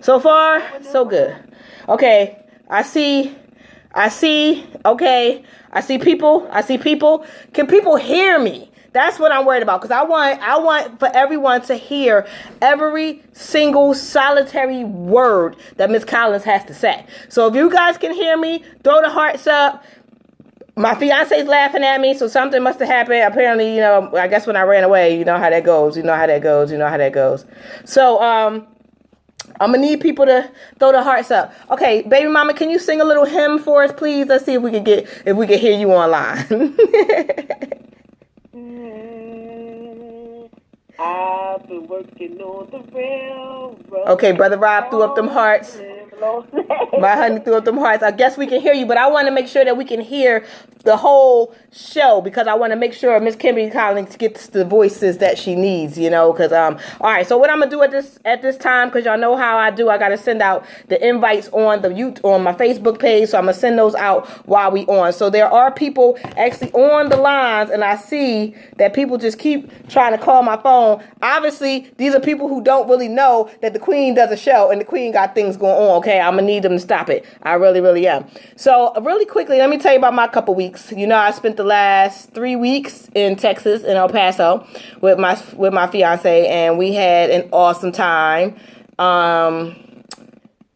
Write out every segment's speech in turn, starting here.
So far, so good. Okay, I see, okay, I see people. Can people hear me? That's what I'm worried about, because I want for everyone to hear every single solitary word that Miss Collins has to say. So if you guys can hear me, throw the hearts up. My fiance's laughing at me, so something must have happened. Apparently, I guess when I ran away, you know how that goes. So, I'm gonna need people to throw the hearts up. Okay, baby mama, can you sing a little hymn for us, please? Let's see if we can hear you online. I've been working on the railroad. Okay, Brother Rob threw up them hearts. My honey threw up them hearts. I guess we can hear you, but I want to make sure that we can hear the whole show, because I want to make sure Miss Kimberly Collins gets the voices that she needs, because all right, so what I'm gonna do at this time, because y'all know how I do, I gotta send out the invites on my Facebook page, so I'm gonna send those out while we on. So there are people actually on the lines, and I see that people just keep trying to call my phone. Obviously, these are people who don't really know that the Queen does a show and the Queen got things going on. Okay, I'm gonna need them to stop it. I really, really am. So really quickly, let me tell you about my couple weeks. I spent the last 3 weeks in Texas, in El Paso, with my fiance, and we had an awesome time.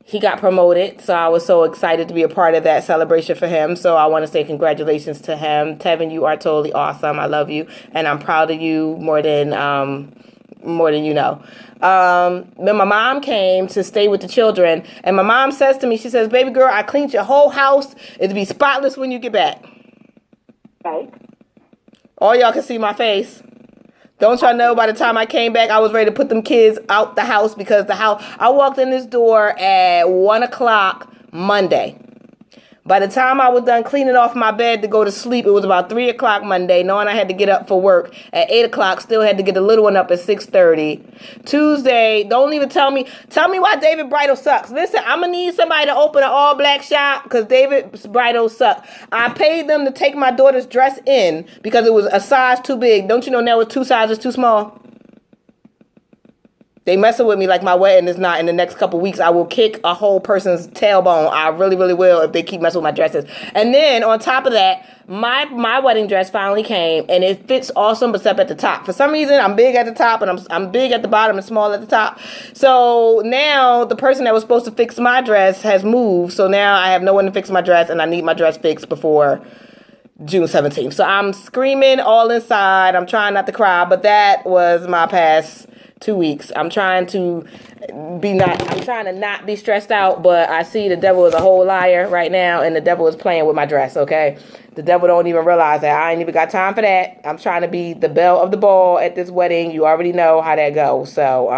He got promoted, so I was so excited to be a part of that celebration for him. So I want to say congratulations to him. Tevin, you are totally awesome. I love you, and I'm proud of you more than you know. Then my mom came to stay with the children, and my mom says to me, she says, "Baby girl, I cleaned your whole house. It'll be spotless when you get back." Right. All y'all can see my face. Don't y'all know, by the time I came back, I was ready to put them kids out the house, because I walked in this door at 1 o'clock Monday. By the time I was done cleaning off my bed to go to sleep, it was about 3 o'clock Monday, knowing I had to get up for work at 8 o'clock, still had to get the little one up at 6:30. Tuesday, don't even tell me why David Bridal sucks. Listen, I'm going to need somebody to open an all-black shop, because David Bridal sucks. I paid them to take my daughter's dress in because it was a size too big. Don't you know now with 2 sizes too small? They messing with me like my wedding is not. In the next couple weeks, I will kick a whole person's tailbone. I really, really will, if they keep messing with my dresses. And then on top of that, my wedding dress finally came, and it fits awesome except at the top. For some reason, I'm big at the top, and I'm big at the bottom and small at the top. So now the person that was supposed to fix my dress has moved. So now I have no one to fix my dress, and I need my dress fixed before June 17th. So I'm screaming all inside. I'm trying not to cry, but that was my past 2 weeks. I'm trying to not be stressed out, but I see the devil is a whole liar right now, and the devil is playing with my dress, okay? The devil don't even realize that. I ain't even got time for that. I'm trying to be the belle of the ball at this wedding. You already know how that goes. So,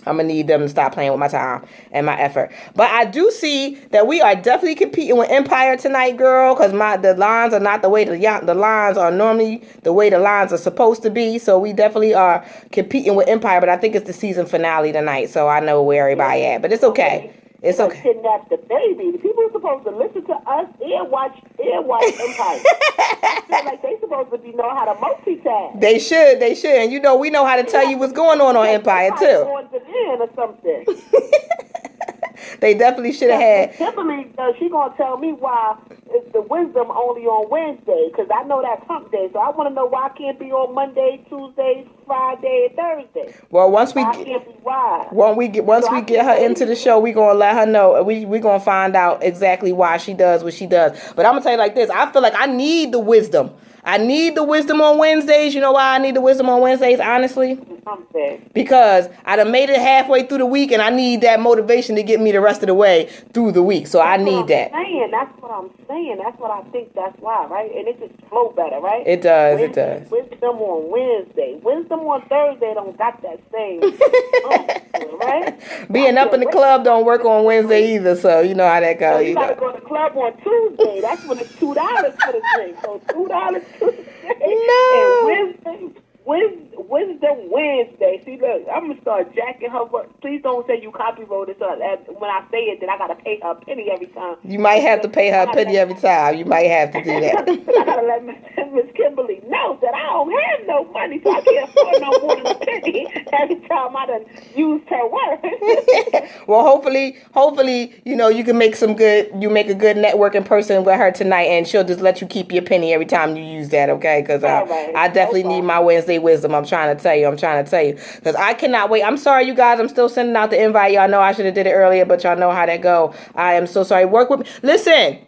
I'm going to need them to stop playing with my time and my effort. But I do see that we are definitely competing with Empire tonight, girl, because the lines are not the way the lines are normally the way the lines are supposed to be. So we definitely are competing with Empire, but I think it's the season finale tonight, so I know where everybody at. But it's okay. It's okay. Kidnap the baby. The people are supposed to listen to us and watch Empire. I feel like they supposed to be know how to multitask. They should. And we know how to tell you what's going on Empire too. Going to the or something. They definitely should have had. Kimberly, she gonna tell me why it's the wisdom only on Wednesday, because I know that's hump day. So I want to know why I can't be on Monday, Tuesday, Friday, and Thursday. Well, once we get her into the show, we gonna let her know. We gonna find out exactly why she does what she does. But I'm gonna tell you like this: I feel like I need the wisdom. I need the wisdom on Wednesdays. You know why I need the wisdom on Wednesdays, honestly? Because I done made it halfway through the week, and I need that motivation to get me the rest of the way through the week. So I need that. That's what I'm saying. That's what I think. That's why, right? And it just flow better, right? It does. Wisdom on Wednesday. Wisdom on Thursday don't got that same. Right? Being up in the club don't work on Wednesday either. So you know how that goes. You gotta go to the club on Tuesday. That's when it's $2 for the drink. So $2 Tuesday. No. And Wisdom Wednesday. See, look, I'm gonna start jacking her. Please don't say you copyrighted so when I say it, then I gotta pay her a penny every time. You might have to pay her a penny every time. You might have to do that. I gotta let Miss Kimberly know that I don't have no money, so I can't afford no more than a penny every time I done used her word. Well, hopefully, you can make a good networking person with her tonight, and she'll just let you keep your penny every time you use that, okay? Because I definitely need my Wednesday wisdom. I'm trying to tell you. Because I cannot wait. I'm sorry, you guys. I'm still sending out the invite. Y'all know I should have did it earlier, but y'all know how that go. I am so sorry. Work with me. Listen.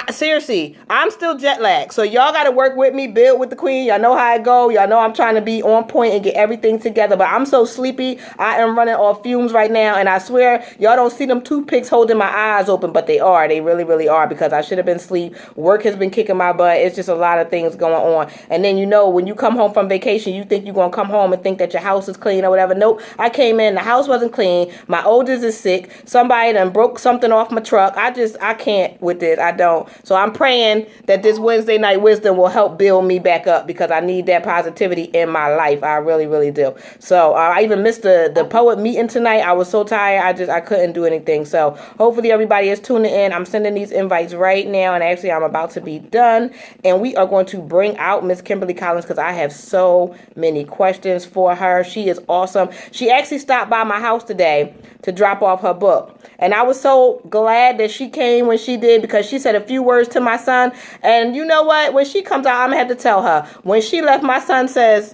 Seriously, I'm still jet lagged. So y'all got to work with me, build with the queen. Y'all know how it go. Y'all know I'm trying to be on point and get everything together. But I'm so sleepy. I am running off fumes right now. And I swear, y'all don't see them toothpicks holding my eyes open. But they are. They really, really are. Because I should have been asleep. Work has been kicking my butt. It's just a lot of things going on. And then, when you come home from vacation, you think you're going to come home and think that your house is clean or whatever. Nope. I came in. The house wasn't clean. My oldest is sick. Somebody done broke something off my truck. I can't with this. I don't. So I'm praying that this Wednesday night wisdom will help build me back up because I need that positivity in my life. I really, really do. So I even missed the poet meeting tonight. I was so tired. I couldn't do anything. So hopefully everybody is tuning in. I'm sending these invites right now. And actually I'm about to be done. And we are going to bring out Miss Kimberly Collins because I have so many questions for her. She is awesome. She actually stopped by my house today to drop off her book. And I was so glad that she came when she did because she said a few words to my son. And you know what? When she comes out, I'm going to have to tell her. When she left, my son says,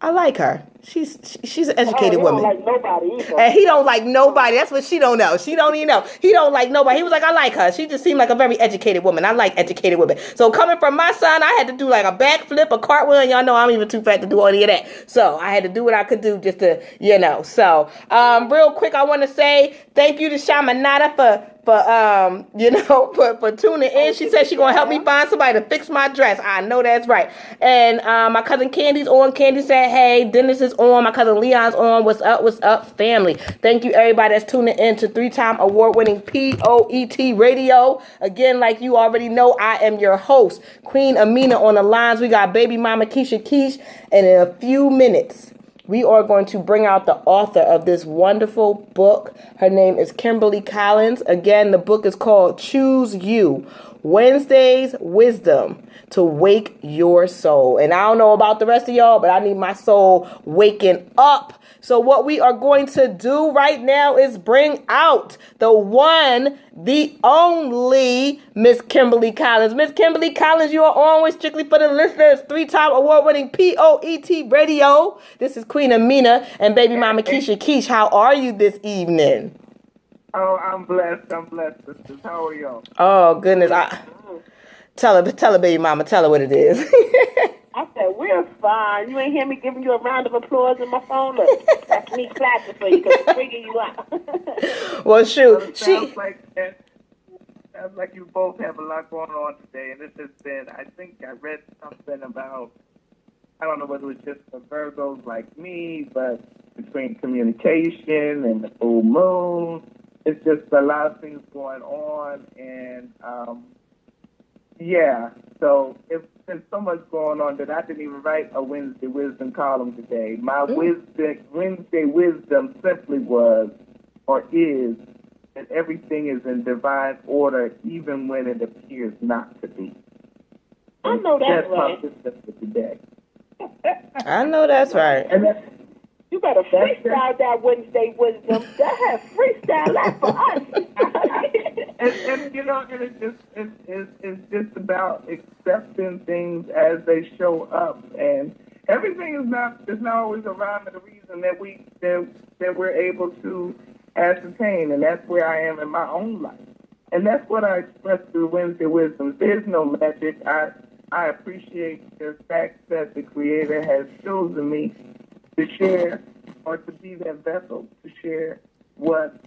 I like her. She's an educated woman. He don't like nobody either. And he don't like nobody. That's what she don't know. She don't even know. He don't like nobody. He was like, I like her. She just seemed like a very educated woman. I like educated women. So coming from my son, I had to do like a backflip, a cartwheel. And y'all know I'm even too fat to do any of that. So I had to do what I could do just to, So real quick, I want to say thank you to Shamanada for tuning in. She said she's going to help me find somebody to fix my dress. I know that's right. And my cousin Candy's on. Candy said, hey, Dennis is on. My cousin Leon's on. What's up, family? Thank you, everybody that's tuning in to 3-time award-winning POET Radio. Again, like you already know, I am your host, Queen Amina on the lines. We got baby mama Keisha Keish. And in a few minutes, we are going to bring out the author of this wonderful book. Her name is Kimberly Collins. Again, the book is called Choose You, Wednesday's Wisdom to Wake Your Soul. And I don't know about the rest of y'all, but I need my soul waking up. So what we are going to do right now is bring out the one, the only Miss Kimberly Collins. Miss Kimberly Collins, you are on with Strictly for the Listeners, 3-time award-winning POET Radio. This is Queen Amina and baby mama Keisha Keish. How are you this evening? Oh, I'm blessed, sisters. How are y'all? Oh, goodness. Tell her, baby mama. Tell her what it is. I said, we're fine. You ain't hear me giving you a round of applause in my phone? Look, that's me clapping for you because it's freaking you out. Well, shoot. Well, sounds like you both have a lot going on today. And this has been, I think I read something about, I don't know whether it was just for Virgos like me, but between communication and the full moon, it's just a lot of things going on. And, so there's so much going on that I didn't even write a Wednesday Wisdom column today. My Wednesday Wisdom simply was, or is, that everything is in divine order even when it appears not to be. I know that's right. That's my wisdom for today. I know that's right. And you better freestyle that Wednesday Wisdom. That has freestyle that for us. and it's just about accepting things as they show up, and everything is not always a rhyme and a reason that we're able to ascertain, and that's where I am in my own life, and that's what I express through Wednesday Wisdom. There's no magic. I appreciate the fact that the Creator has chosen me to share, or to be that vessel to share what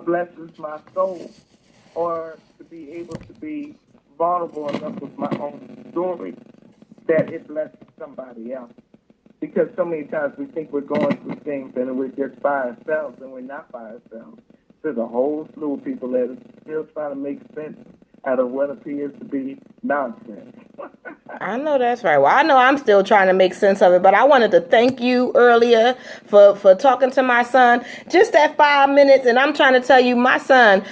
blesses my soul, or to be able to be vulnerable enough with my own story that it blesses somebody else. Because so many times we think we're going through things and we're just by ourselves, and we're not by ourselves. There's a whole slew of people that are still trying to make sense out of what appears to be nonsense. I know that's right. Well, I know I'm still trying to make sense of it, but I wanted to thank you earlier for talking to my son. Just that 5 minutes, and I'm trying to tell you, my son,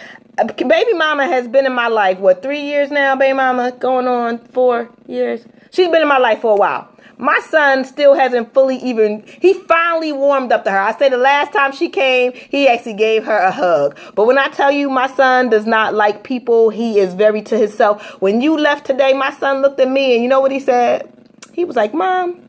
baby mama has been in my life, 3 years now, baby mama? Going on 4 years? She's been in my life for a while. My son still hasn't he finally warmed up to her. I say the last time she came, he actually gave her a hug. But when I tell you my son does not like people, he is very to himself. When you left today, my son looked at me and you know what he said? He was like, Mom,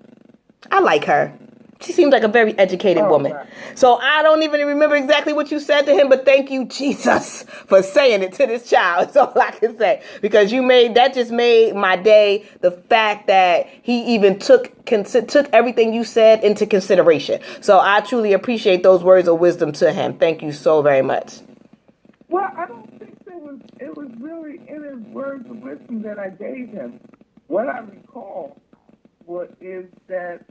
I like her. She seems like a very educated woman. God. So I don't even remember exactly what you said to him, but thank you, Jesus, for saying it to this child. That's all I can say. Because that just made my day, the fact that he even took everything you said into consideration. So I truly appreciate those words of wisdom to him. Thank you so very much. Well, I don't think it was really in his words of wisdom that I gave him. What I recall is that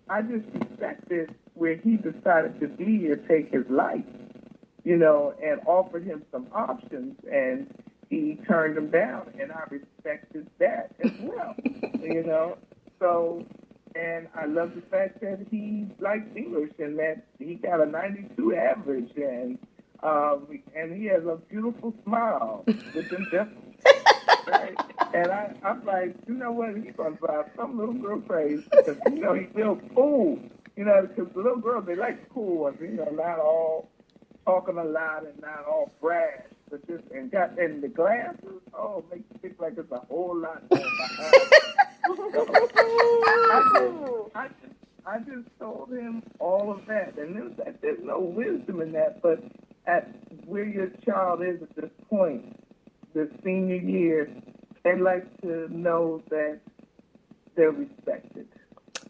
I just respected where he decided to be or take his life, and offered him some options, and he turned them down, and I respected that as well, So, and I love the fact that he likes English and that he got a 92 average, and he has a beautiful smile with them dimples. Right? And I'm like, you know what? He's going to drive some little girl crazy because, he's real cool. Because the little girls, they like cool ones, not all talking a lot and not all brash. But and the glasses, makes you think like it's a whole lot going behind. I just told him all of that. And there's no wisdom in that, but at where your child is at this point, the senior year, they like to know that they're respected.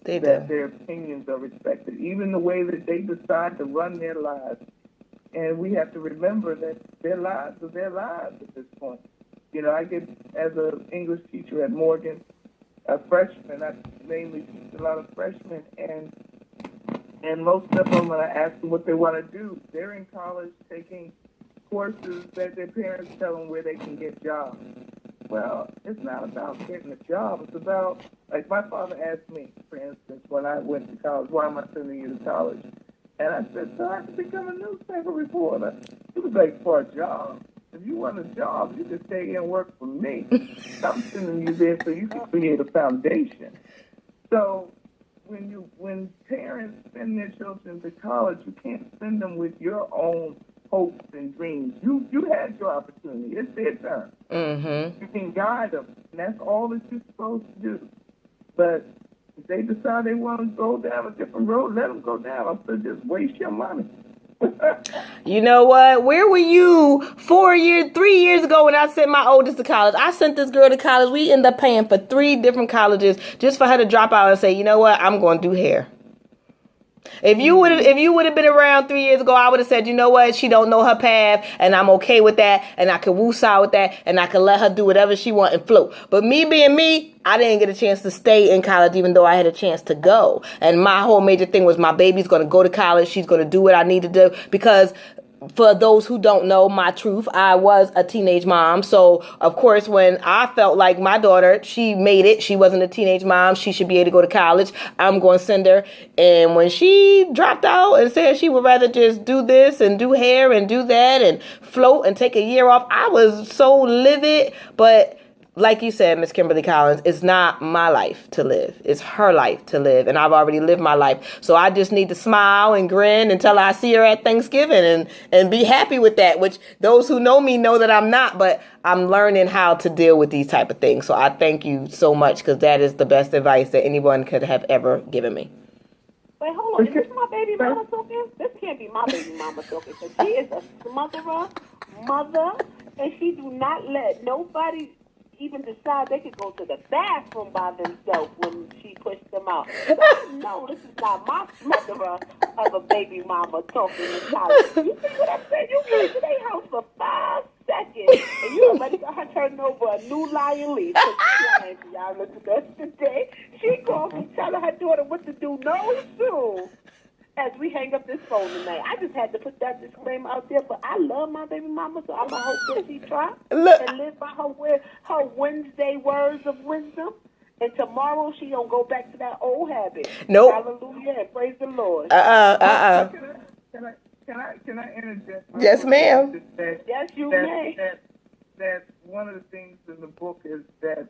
That their opinions are respected, even the way that they decide to run their lives. And we have to remember that their lives are their lives at this point. I get, as an English teacher at Morgan, a freshman, I mainly teach a lot of freshmen, and most of them, when I ask them what they want to do, they're in college taking courses that their parents tell them where they can get jobs. Well, it's not about getting a job. It's about, like my father asked me, for instance, when I went to college, why am I sending you to college? And I said, so I can become a newspaper reporter. He was like, for a job? If you want a job, you can stay here and work for me. I'm sending you there so you can create a foundation. So when parents send their children to college, you can't send them with your own hopes and dreams. You had your opportunity. It's their turn. Mm-hmm. You can guide them, and that's all that you're supposed to do. But if they decide they want to go down a different road, let them go down. I said, just waste your money. You know what? Where were you 3 years ago when I sent my oldest to college? I sent this girl to college. We ended up paying for 3 different colleges just for her to drop out and say, you know what? I'm going to do hair. If you would have been around 3 years ago, I would have said, you know what, she don't know her path, and I'm okay with that, and I can woosah with that, and I can let her do whatever she want and float. But me being me, I didn't get a chance to stay in college, even though I had a chance to go. And my whole major thing was my baby's going to go to college. She's going to do what I need to do, because for those who don't know my truth, I was a teenage mom. So, of course, when I felt like my daughter, she made it, she wasn't a teenage mom, she should be able to go to college, I'm going to send her. And when she dropped out and said she would rather just do this and do hair and do that and float and take a year off, I was so livid. But like you said, Miss Kimberly Collins, it's not my life to live. It's her life to live. And I've already lived my life. So I just need to smile and grin until I see her at Thanksgiving and be happy with that, which those who know me know that I'm not, but I'm learning how to deal with these type of things. So I thank you so much, because that is the best advice that anyone could have ever given me. Wait, hold on. Is this my baby mama talking? This can't be my baby mama talking, because she is a smotherer, mother, and she do not let nobody even decide they could go to the bathroom by themselves when she pushed them out. No, this is not my smotherer of a baby mama talking in college. You see what I'm saying? You came to their house for 5 seconds, and you already got her turning over a new lion leaf. Y'all listen to us today. She going to be telling her daughter what to do no soon. As we hang up this phone tonight, I just had to put that disclaimer out there. But I love my baby mama, so I'm gonna hope that she try and live by her Wednesday words of wisdom. And tomorrow she don't go back to that old habit. Nope. Hallelujah and praise the Lord. Can I interject? Yes, ma'am. Yes, you may. That one of the things in the book is that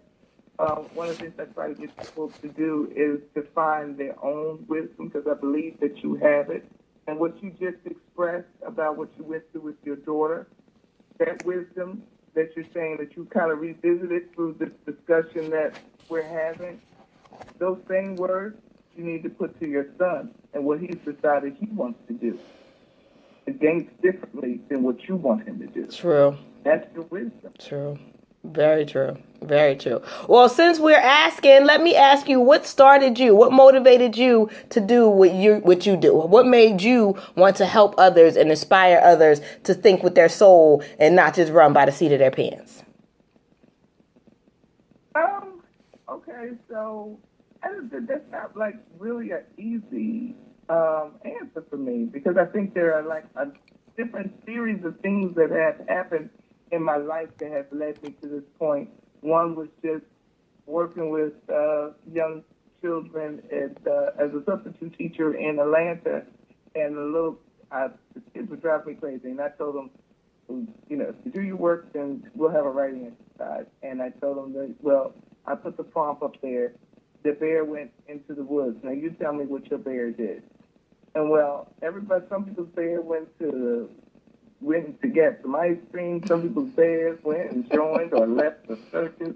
one of the things I try to get people to do is to find their own wisdom, because I believe that you have it. And what you just expressed about what you went through with your daughter, that wisdom that you're saying that you kind of revisited through this discussion that we're having, those same words you need to put to your son and what he's decided he wants to do. It thinks differently than what you want him to do. True. That's your wisdom. True. Very true. Very true. Well, since we're asking, let me ask you, what started you? What motivated you to do what you do? What made you want to help others and inspire others to think with their soul and not just run by the seat of their pants? Okay, so that's not like really an easy answer for me, because I think there are like a different series of things that have happened in my life that have led me to this point. One was just working with young children as a substitute teacher in Atlanta, and the kids would drive me crazy. And I told them, if you do your work, then we'll have a writing exercise. And I told them that, well, I put the prompt up there. The bear went into the woods. Now you tell me what your bear did. And well, some people's bear went to get some ice cream. Some people's bears went and joined or left the circus.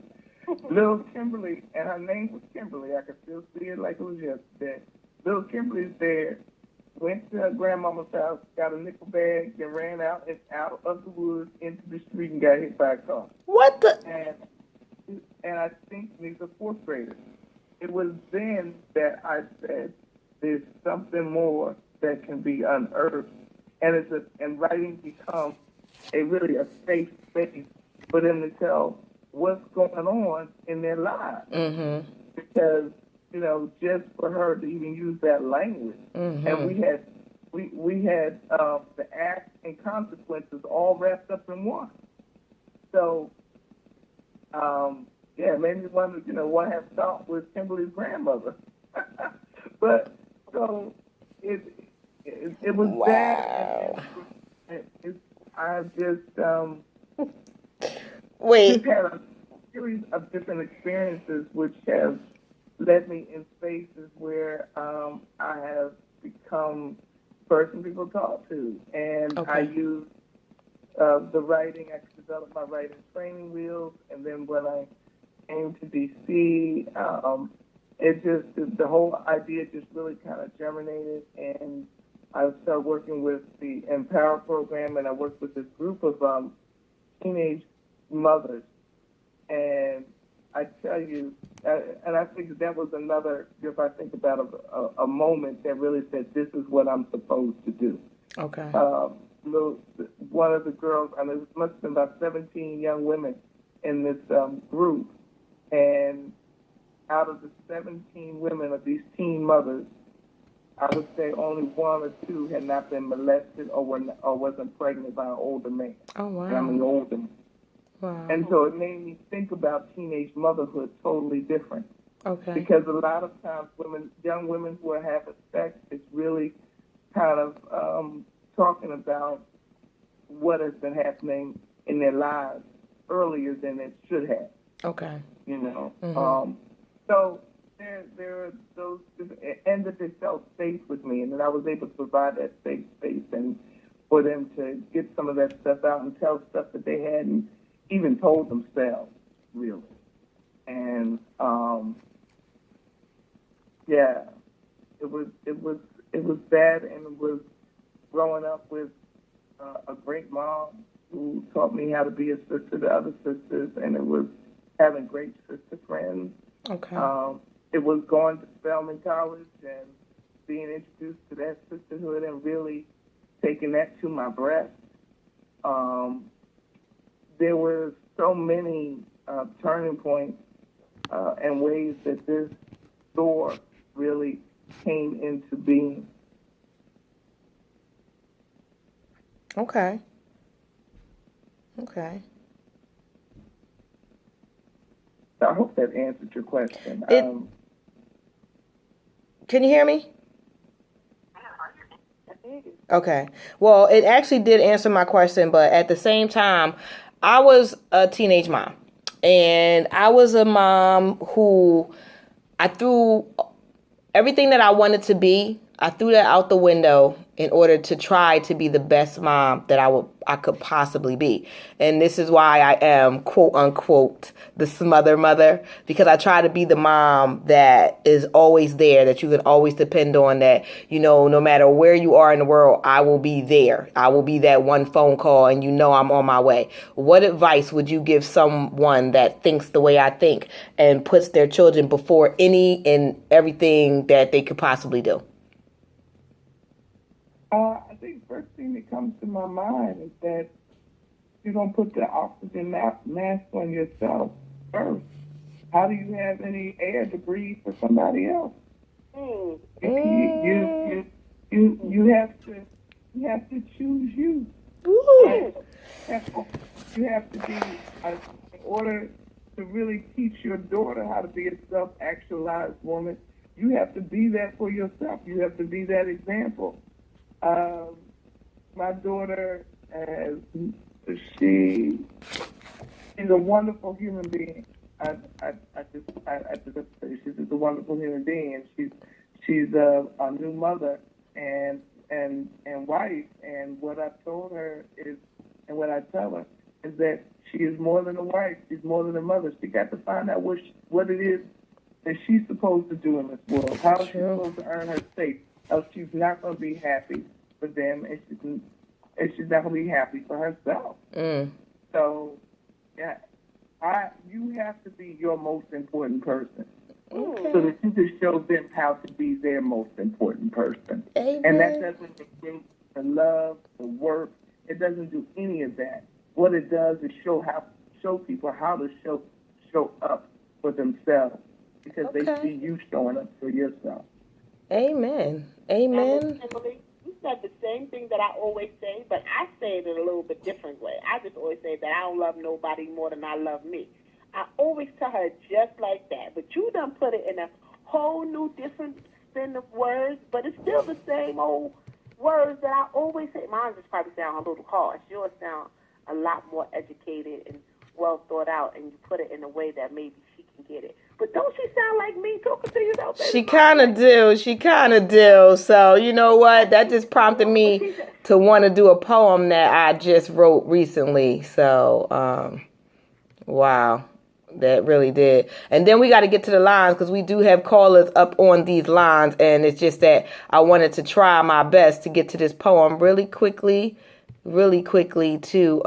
Little Kimberly, and her name was Kimberly. I could still see it like it was yesterday. Little Kimberly's bear went to her grandmama's house, got a nickel bag, and ran out of the woods into the street and got hit by a car. What the? And I think these are fourth graders. It was then that I said, there's something more that can be unearthed. And writing becomes a safe space for them to tell what's going on in their lives. Mm-hmm. Because, just for her to even use that language. Mm-hmm. And we had the acts and consequences all wrapped up in one. So, it made me wonder, what I have thought was Kimberly's grandmother. But, so, it was wow. That. I just wait. Just had a series of different experiences which have led me in spaces where I have become the person people talk to, and okay. I use the writing. I developed my writing training wheels, and then when I came to DC, the whole idea just really kind of germinated, and I started working with the Empower program, and I worked with this group of teenage mothers. And I tell you, and I think that was another, if I think about a moment that really said, this is what I'm supposed to do. Okay. One of the girls, it must have been about 17 young women in this group, and out of the 17 women of these teen mothers, I would say only one or two had not been molested or wasn't pregnant by an older man. Oh, wow. And I'm an older man. Wow. And so it made me think about teenage motherhood totally different. Okay. Because a lot of times young women who are having sex, it's really kind of talking about what has been happening in their lives earlier than it should have. Okay. Mm-hmm. So there are those, and that they felt safe with me, and that I was able to provide that safe space and for them to get some of that stuff out and tell stuff that they hadn't even told themselves, really. And it was bad, and it was growing up with a great mom who taught me how to be a sister to other sisters, and it was having great sister friends. Okay. It was going to Spelman College and being introduced to that sisterhood and really taking that to my breast. There were so many turning points and ways that this door really came into being. Okay. So I hope that answered your question. Can you hear me? Okay. Well, it actually did answer my question, but at the same time, I was a teenage mom. And I was a mom who I threw everything that I wanted to be. I threw that out the window in order to try to be the best mom that I could possibly be. And this is why I am, quote unquote, the smother mother, because I try to be the mom that is always there, that you can always depend on, that, you know, no matter where you are in the world, I will be there. I will be that one phone call and you know I'm on my way. What advice would you give someone that thinks the way I think and puts their children before any and everything that they could possibly do? I think first thing that comes to my mind is that you don't put the oxygen mask on yourself first. How do you have any air to breathe for somebody else? You have to choose you. Right? You have to be in order to really teach your daughter how to be a self-actualized woman. You have to be that for yourself. You have to be that example. My daughter, she's a wonderful human being. I just say she's just a wonderful human being, and she's a new mother and wife. And what I told her is, and what I tell her is that she is more than a wife. She's more than a mother. She got to find out what it is that she's supposed to do in this world. How is she supposed to earn her stake? Else she's not going to be happy for them, and she's not going to be happy for herself. So, yeah, you have to be your most important person, so that you can show them how to be their most important person. Amen. And that doesn't negate the love, the work. It doesn't do any of that. What it does is show people how to show up for themselves, because they see you showing up for yourself. Amen. Amen. You said the same thing that I always say, but I say it in a little bit different way. I just always say that I don't love nobody more than I love me. I always tell her just like that, but you done put it in a whole new different spin of words, but it's still the same old words that I always say. Mine just probably sound a little harsh. Yours sound a lot more educated and well thought out, and you put it in a way that maybe she can get it. But don't she sound like me talking to you, though, baby? She kind of do. She kind of do. So, you know what? That just prompted me to want to do a poem that I just wrote recently. So, wow. That really did. And then we got to get to the lines, because we do have callers up on these lines. And it's just that I wanted to try my best to get to this poem really quickly to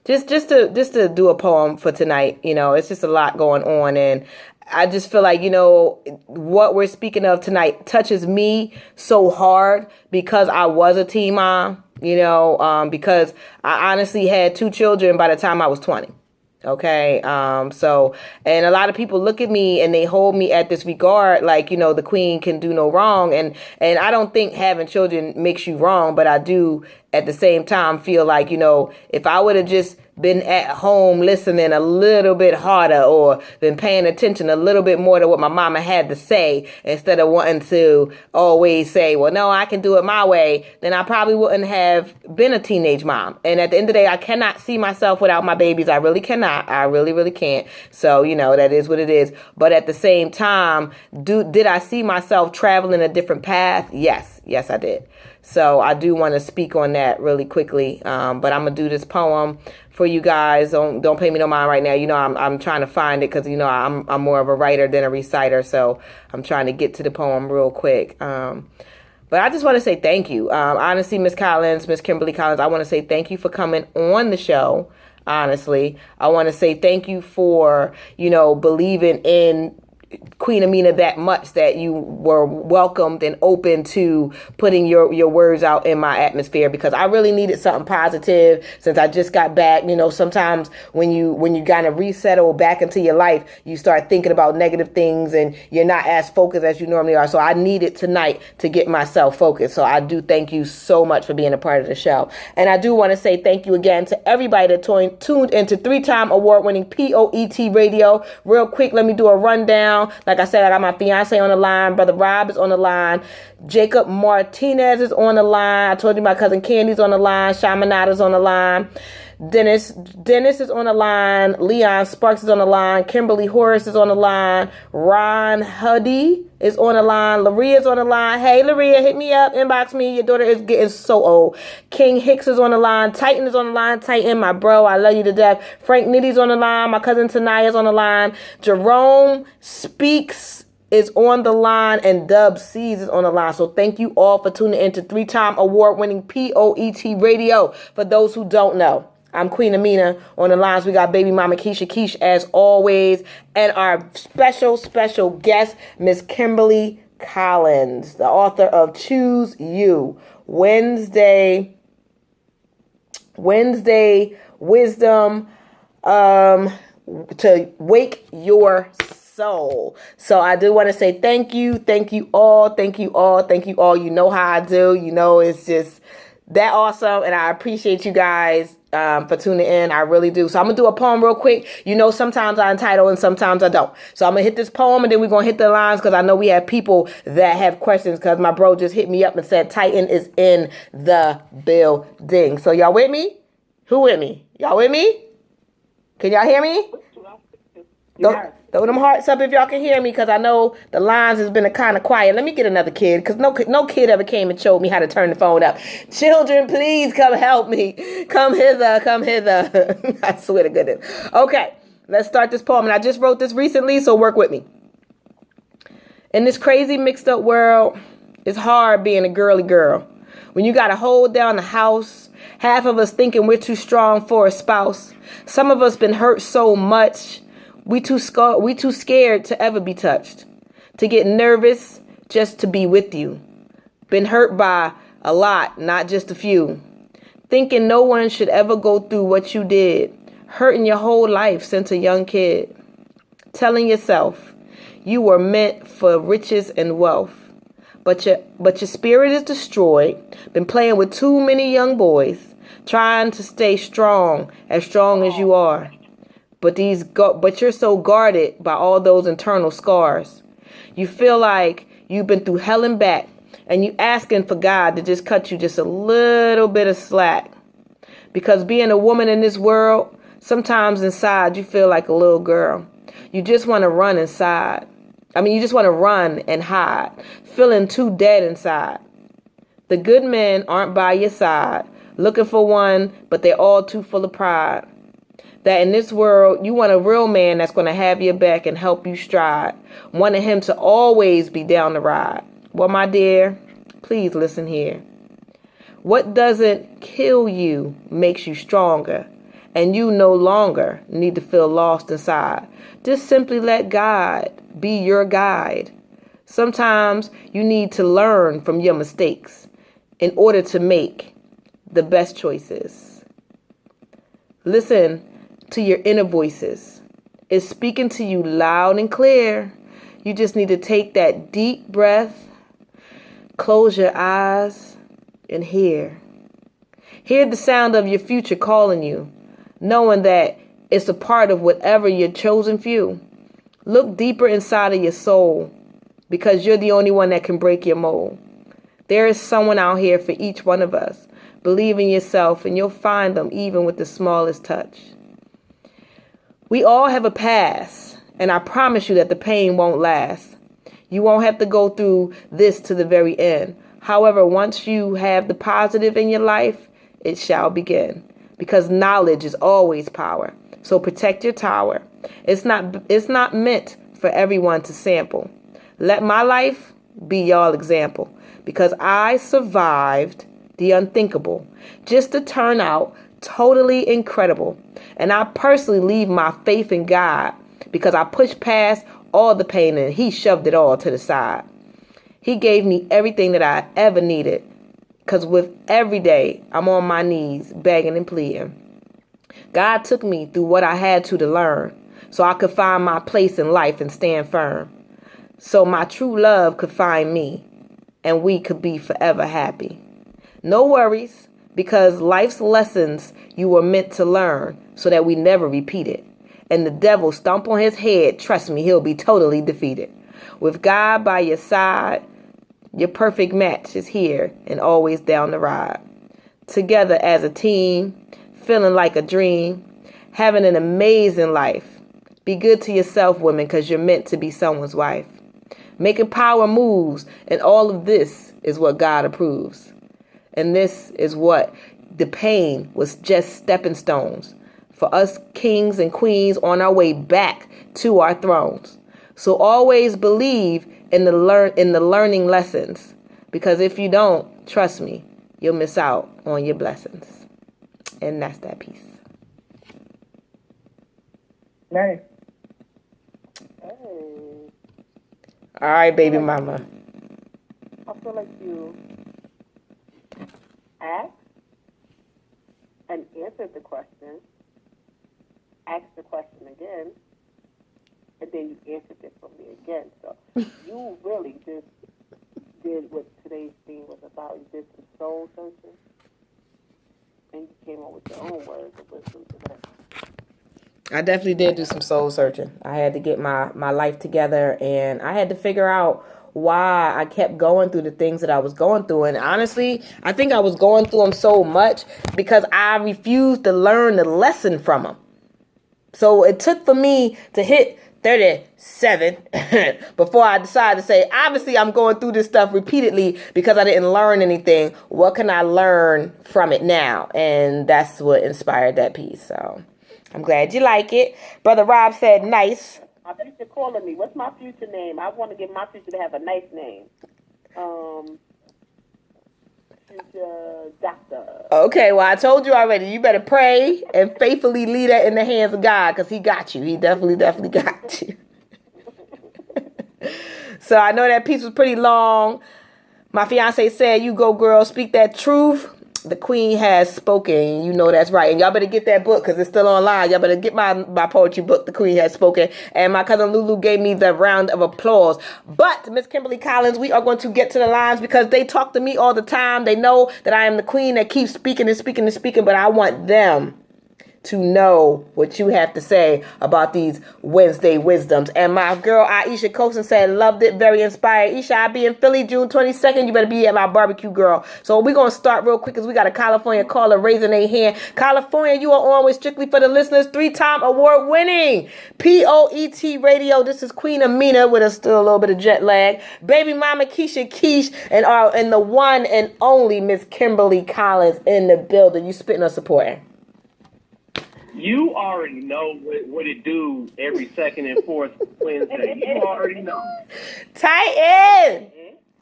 just to do a poem for tonight. You know, it's just a lot going on, and I just feel like, you know, what we're speaking of tonight touches me so hard because I was a teen mom, you know, because I honestly had 2 children by the time I was 20. Okay. So, and a lot of people look at me and they hold me at this regard, like, you know, the queen can do no wrong. And I don't think having children makes you wrong, but I do at the same time feel like, you know, if I would have just been at home listening a little bit harder, or been paying attention a little bit more to what my mama had to say, instead of wanting to always say, well, no, I can do it my way, then I probably wouldn't have been a teenage mom. And at the end of the day, I cannot see myself without my babies. I really cannot. I really, really can't. So, you know, that is what it is. But at the same time, did I see myself traveling a different path? Yes. Yes, I did. So I do want to speak on that really quickly. But I'm going to do this poem for you guys. Don't pay me no mind right now. You know, I'm trying to find it, because, you know, I'm more of a writer than a reciter. So I'm trying to get to the poem real quick. But I just want to say thank you. Honestly, Miss Kimberly Collins, I want to say thank you for coming on the show. Honestly, I want to say thank you for, you know, believing in Queen Amina that much that you were welcomed and open to putting your words out in my atmosphere, because I really needed something positive since I just got back. You know, sometimes when you kind of resettle back into your life, you start thinking about negative things and you're not as focused as you normally are. So I needed tonight to get myself focused. So I do thank you so much for being a part of the show. And I do want to say thank you again to everybody that tuned into 3-time award-winning POET Radio. Real quick, let me do a rundown. Like I said, I got my fiance on the line. Brother Rob is on the line. Jacob Martinez is on the line. I told you my cousin Candy's on the line. Shamanada's on the line. Dennis is on the line. Leon Sparks is on the line. Kimberly Horace is on the line. Ron Huddy is on the line. Laria's on the line. Hey, Laria, hit me up. Inbox me. Your daughter is getting so old. King Hicks is on the line. Titan is on the line. Titan, my bro, I love you to death. Frank Nitty's on the line. My cousin Tanaya's on the line. Jerome Speaks is on the line, and Dub C's is on the line. So thank you all for tuning in to 3-time award-winning POET Radio. For those who don't know, I'm Queen Amina. On the lines, we got baby mama Keisha Keish as always, and our special guest, Miss Kimberly Collins, the author of Choose You, Wednesday Wisdom, to wake your soul. So I do want to say thank you all. You know how I do. You know, it's just that awesome, and I appreciate you guys for tuning in. I really do. So I'm gonna do a poem real quick. You know, sometimes I entitle and sometimes I don't. So I'm gonna hit this poem and then we're gonna hit the lines, because I know we have people that have questions, because my bro just hit me up and said Titan is in the building. So y'all with me? Who with me? Y'all with me? Can y'all hear me? Throw them hearts up if y'all can hear me, because I know the lines has been kind of quiet. Let me get another kid, because no kid ever came and showed me how to turn the phone up. Children, please come help me. Come hither. I swear to goodness. Okay, let's start this poem. And I just wrote this recently, so work with me. In this crazy mixed up world, it's hard being a girly girl. When you got to hold down the house, half of us thinking we're too strong for a spouse. Some of us been hurt so much, we too scared to ever be touched, to get nervous just to be with you. Been hurt by a lot, not just a few. Thinking no one should ever go through what you did. Hurting your whole life since a young kid. Telling yourself you were meant for riches and wealth. But your spirit is destroyed. Been playing with too many young boys. Trying to stay strong as you are. But you're so guarded by all those internal scars. You feel like you've been through hell and back, and you asking for God to just cut you just a little bit of slack. Because being a woman in this world, sometimes inside you feel like a little girl. You just want to run inside. You just want to run and hide, feeling too dead inside. The good men aren't by your side, looking for one, but they're all too full of pride. That in this world, you want a real man that's going to have your back and help you stride. Wanting him to always be down the ride. Well, my dear, please listen here. What doesn't kill you makes you stronger. And you no longer need to feel lost inside. Just simply let God be your guide. Sometimes you need to learn from your mistakes in order to make the best choices. Listen to your inner voices. It's speaking to you loud and clear. You just need to take that deep breath, close your eyes, and hear. Hear the sound of your future calling you, knowing that it's a part of whatever your chosen few. Look deeper inside of your soul, because you're the only one that can break your mold. There is someone out here for each one of us. Believe in yourself, and you'll find them even with the smallest touch. We all have a past, and I promise you that the pain won't last. You won't have to go through this to the very end. However, once you have the positive in your life, it shall begin. Because knowledge is always power. So protect your tower. It's not meant for everyone to sample. Let my life be your example. Because I survived the unthinkable just to turn out totally incredible. And I personally leave my faith in God, because I push past all the pain and he shoved it all to the side. He gave me everything that I ever needed. Because with every day, I'm on my knees begging and pleading. God took me through what I had to learn so I could find my place in life and stand firm. So my true love could find me and we could be forever happy. No worries, because life's lessons you were meant to learn so that we never repeat it. And the devil stomp on his head, trust me, he'll be totally defeated. With God by your side, your perfect match is here and always down the ride. Together as a team, feeling like a dream, having an amazing life. Be good to yourself, women, because you're meant to be someone's wife. Making power moves, and all of this is what God approves. And this is what the pain was just stepping stones for us kings and queens on our way back to our thrones. So always believe in the learning lessons, because if you don't, trust me, you'll miss out on your blessings. And that's that piece. Nice. Hey, All right, baby mama. I feel like you asked and answered the question, asked the question again, and then you answered it for me again. So you really just did what today's theme was about. You did some soul searching, and you came up with your own words of wisdom today. I definitely did do some soul searching. I had to get my life together, and I had to figure out why I kept going through the things that I was going through. And honestly, I think I was going through them so much because I refused to learn the lesson from them. So it took for me to hit 37 before I decided to say, obviously I'm going through this stuff repeatedly because I didn't learn anything. What can I learn from it now? And that's what inspired that piece. So I'm glad you like it. Brother Rob said nice. My future calling me. What's my future name? I want to get my future to have a nice name. Future doctor. Okay, well, I told you already. You better pray and faithfully lead that in the hands of God, because he got you. He definitely got you. So I know that piece was pretty long. My fiance said, you go, girl, speak that truth. The queen has spoken. You know that's right. And y'all better get that book because it's still online. Y'all better get my poetry book, The Queen Has Spoken. And my cousin Lulu gave me the round of applause. But, Miss Kimberly Collins, we are going to get to the lines because they talk to me all the time. They know that I am the queen that keeps speaking and speaking and speaking. But I want them to know what you have to say about these Wednesday wisdoms. And my girl Aisha Coulson said, loved it, very inspired. Isha, I'll be in Philly June 22nd. You better be at my barbecue, girl. So we're going to start real quick because we got a California caller raising their hand. California, you are on with Strictly for the Listeners, 3-time award winning POET radio. This is Queen Amina with still a little bit of jet lag. Baby mama Keisha Keish and the one and only Miss Kimberly Collins in the building. You spitting or supporting? You already know what it do every second and fourth Wednesday. You already know. Titan!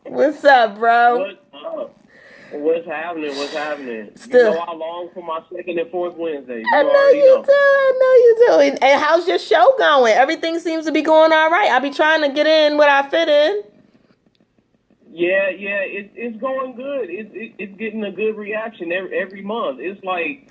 What's up, bro? What's up? What's happening? Still. You know I long for my second and fourth Wednesday. You I know you do. And how's your show going? Everything seems to be going all right. I be trying to get in what I fit in. Yeah, it's going good. It's getting a good reaction every month. It's like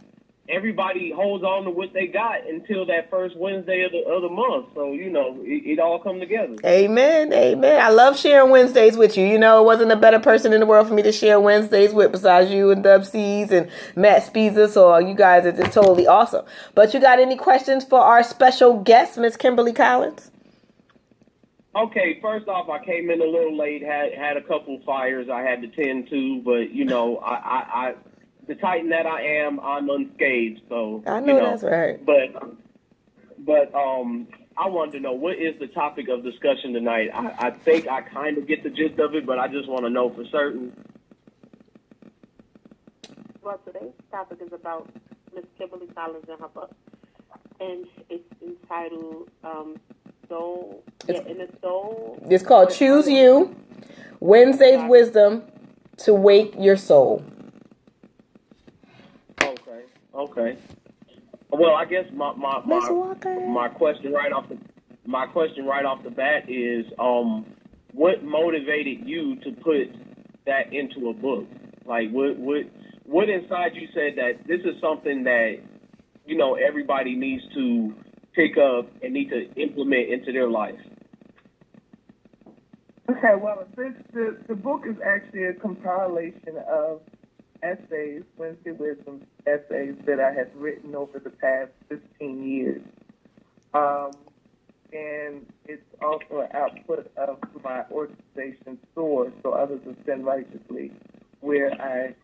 everybody holds on to what they got until that first Wednesday of the month. So, you know, it all come together. Amen. I love sharing Wednesdays with you. You know, it wasn't a better person in the world for me to share Wednesdays with besides you and Dub C's and Matt Spiza. So you guys are just totally awesome. But you got any questions for our special guest, Miss Kimberly Collins? Okay, first off, I came in a little late, had a couple fires I had to tend to, but, you know, I the Titan that I am, I'm unscathed. So I know, that's right. But I wanted to know, what is the topic of discussion tonight? I think I kind of get the gist of it, but I just want to know for certain. Well, today's topic is about Miss Kimberly Collins and her book, and it's entitled Soul. It's called Choose You: Wednesday's Wisdom to Wake Your Soul. Okay. Well, I guess my question right off the my question right off the bat is, what motivated you to put that into a book? Like, what inside you said that this is something that, you know, everybody needs to pick up and need to implement into their life? Okay, well, the book is actually a compilation of essays, Wednesday Wisdom essays that I have written over the past 15 years. And it's also an output of my organization, SOAR, So Others Ascend Righteously, where I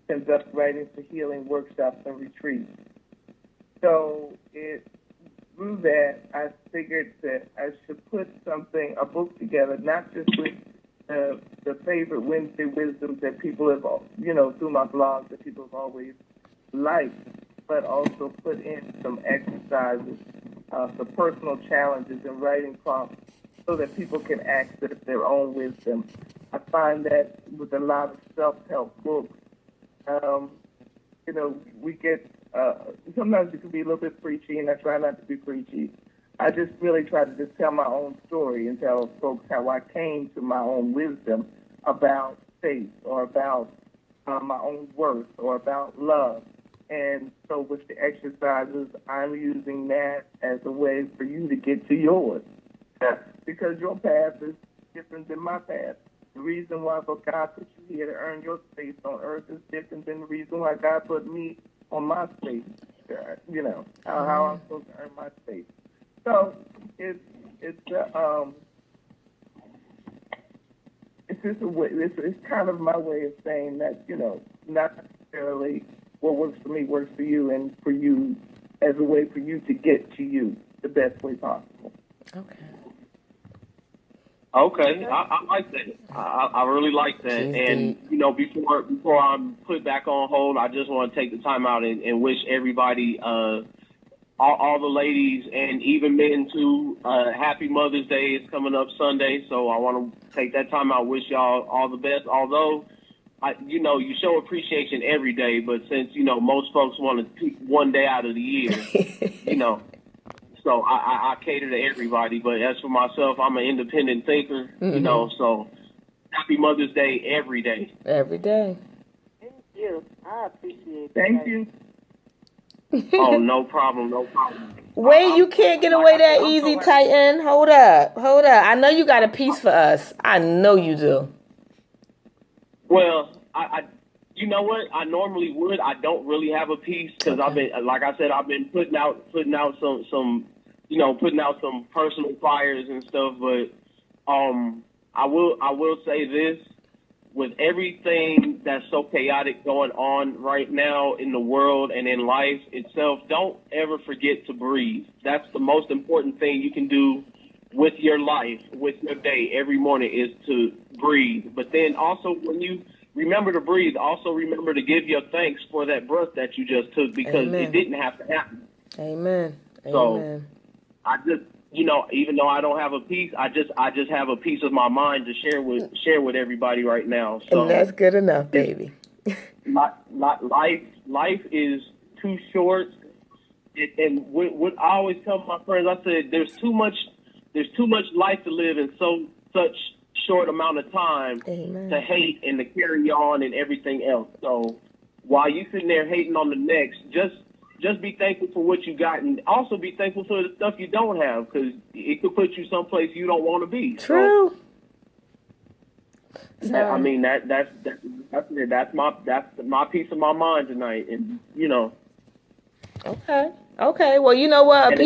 conduct writing for healing workshops and retreats. So through that, I figured that I should put a book together, not just with the favorite Wednesday wisdoms that people have, you know, through my blog that people have always liked, but also put in some exercises, some personal challenges and writing prompts so that people can access their own wisdom. I find that with a lot of self-help books, you know, we get, sometimes it can be a little bit preachy, and I try not to be preachy. I just really try to just tell my own story and tell folks how I came to my own wisdom about faith or about my own worth or about love. And so with the exercises, I'm using that as a way for you to get to yours. Because your path is different than my path. The reason why God put you here to earn your space on earth is different than the reason why God put me on my space. You know, how I'm supposed to earn my space. So it's just a way. It's kind of my way of saying that, you know, not necessarily what works for me works for you, and for you as a way for you to get to you the best way possible. Okay, I like that. I really like that. And, you know, before I'm put back on hold, I just want to take the time out and wish everybody, all the ladies and even men too, happy Mother's Day. Is coming up Sunday, so I want to take that time out, wish y'all all the best. Although, you know, you show appreciation every day, but since, you know, most folks want to pick one day out of the year, you know, so I cater to everybody. But as for myself, I'm an independent thinker, you know, so happy Mother's Day every day. Every day. Thank you. I appreciate it. Thank you. Oh, no problem, no problem. Wait, you can't get away that easy, Titan. Hold up. I know you got a piece for us. I know you do. Well, I you know what? I normally would. I don't really have a piece because I've been, like I said, I've been putting out some, you know, putting out some personal fires and stuff. But I will say this: with everything that's so chaotic going on right now in the world and in life itself, don't ever forget to breathe. That's the most important thing you can do with your life, with your day every morning, is to breathe. But then also, when you remember to breathe, also remember to give your thanks for that breath that you just took, because it didn't have to happen. Amen. So I just, you know, even though I don't have a piece, I just have a piece of my mind to share with everybody right now. So and that's good enough, baby. Life is too short, and what I always tell my friends, I said, there's too much life to live in such short amount of time. Amen. To hate and to carry on and everything else. So while you sitting there hating on the next, just be thankful for what you got, and also be thankful for the stuff you don't have, because it could put you someplace you don't want to be. True. So, I mean, that's my piece of my mind tonight, and you know. Okay. Well, you know what? A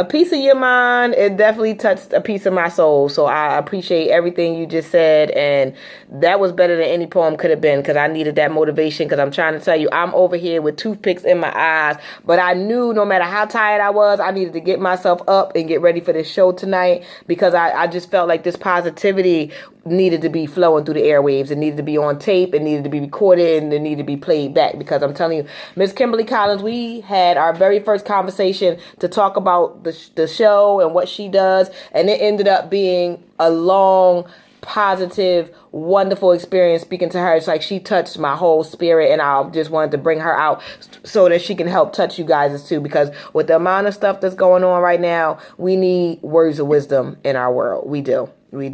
piece of your mind, it definitely touched a piece of my soul. So I appreciate everything you just said, and that was better than any poem could have been, because I needed that motivation. Because I'm trying to tell you, I'm over here with toothpicks in my eyes, but I knew no matter how tired I was, I needed to get myself up and get ready for this show tonight, because I just felt like this positivity needed to be flowing through the airwaves. It needed to be on tape. It needed to be recorded, and it needed to be played back, because I'm telling you, Miss Kimberly Collins, we had our very first conversation to talk about the show and what she does, and it ended up being a long positive, wonderful experience speaking to her. It's like she touched my whole spirit, and I just wanted to bring her out so that she can help touch you guys too, because with the amount of stuff that's going on right now, we need words of wisdom in our world. We do. We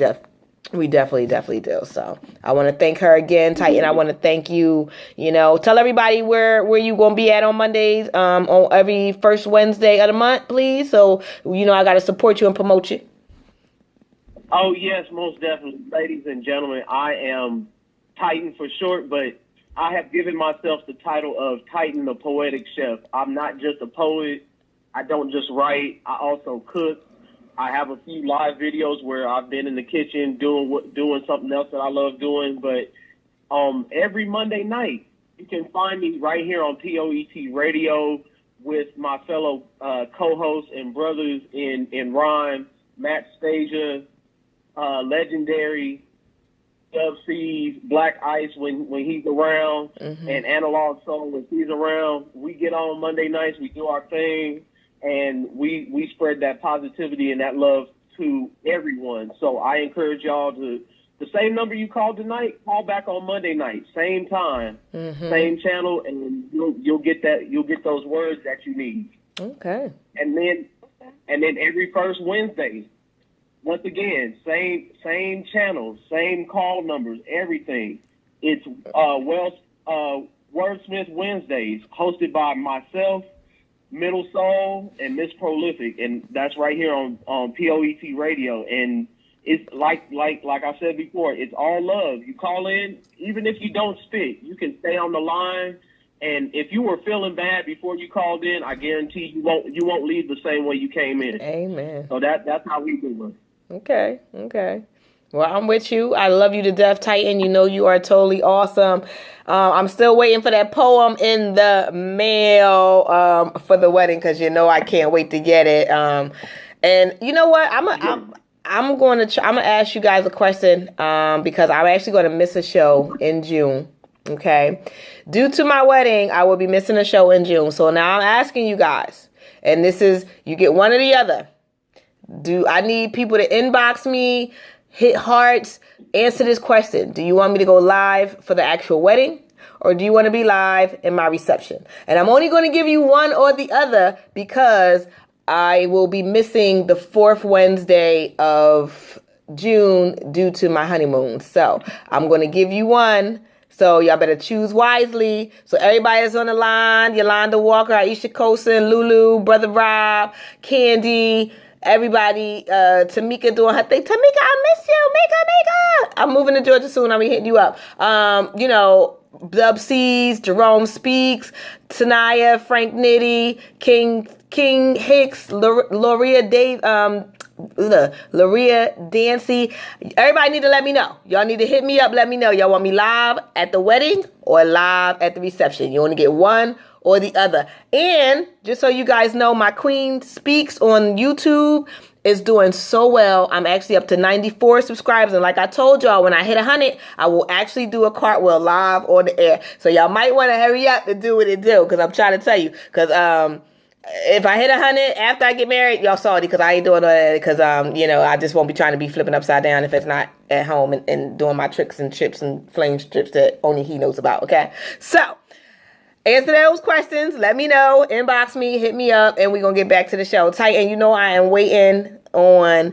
definitely do. So I want to thank her again, Titan. I want to thank you. Tell everybody where you gonna be at on Mondays, on every first Wednesday of the month, please. So I gotta support you and promote you. Oh, yes, most definitely. Ladies and gentlemen, I am Titan for short, but I have given myself the title of Titan the Poetic Chef. I'm not just a poet. I don't just write. I also cook. I have a few live videos where I've been in the kitchen doing something else that I love doing. But every Monday night, you can find me right here on POET Radio with my fellow co-hosts and brothers in rhyme, Matt Stasia, Legendary, Dub C's, Black Ice when he's around, and Analog Soul when he's around. We get on Monday nights, we do our thing, and we spread that positivity and that love to everyone. So I encourage y'all to, the same number you called tonight, call back on Monday night, same time, same channel, and you'll get those words that you need. Okay. And then every first Wednesday, once again, same channel, same call numbers, everything. It's Wordsmith Wednesdays, hosted by myself, Middle Soul, and Miss Prolific, and that's right here on POET Radio. And it's like I said before, it's all love. You call in, even if you don't spit, you can stay on the line. And if you were feeling bad before you called in, I guarantee you won't leave the same way you came in. Amen. So that's how we do it. Okay. Well, I'm with you. I love you to death, Titan. You are totally awesome. I'm still waiting for that poem in the mail for the wedding, because I can't wait to get it. And you know what? I'm gonna ask you guys a question because I'm actually going to miss a show in June. Okay, due to my wedding, I will be missing a show in June. So now I'm asking you guys, and this is, you get one or the other. Do I need people to inbox me, hit hearts, answer this question? Do you want me to go live for the actual wedding, or do you want to be live in my reception? And I'm only going to give you one or the other because I will be missing the fourth Wednesday of June due to my honeymoon. So I'm going to give you one. So y'all better choose wisely. So everybody that's on the line, Yolanda Walker, Aisha Coulson, Lulu, Brother Rob, Candy, everybody, Tamika doing her thing. Tamika, I miss you. Mika. I'm moving to Georgia soon. I'll be hitting you up. Dub C's, Jerome Speaks, Tanaya, Frank Nitty, King Hicks, Loria Dave, Loria Dancy. Everybody need to let me know. Y'all need to hit me up. Let me know. Y'all want me live at the wedding or live at the reception? You want to get one or the other. And just so you guys know, my Queen Speaks on YouTube is doing so well. I'm actually up to 94 subscribers. And like I told y'all, when I hit 100, I will actually do a cartwheel live on the air. So y'all might want to hurry up to do what it do, because I'm trying to tell you. Because if I hit 100 after I get married, y'all saw it, because I ain't doing all that, because I just won't be trying to be flipping upside down if it's not at home and doing my tricks and trips and flame strips that only he knows about. Okay, so answer those questions. Let me know. Inbox me. Hit me up. And we're going to get back to the show. Titan, I am waiting on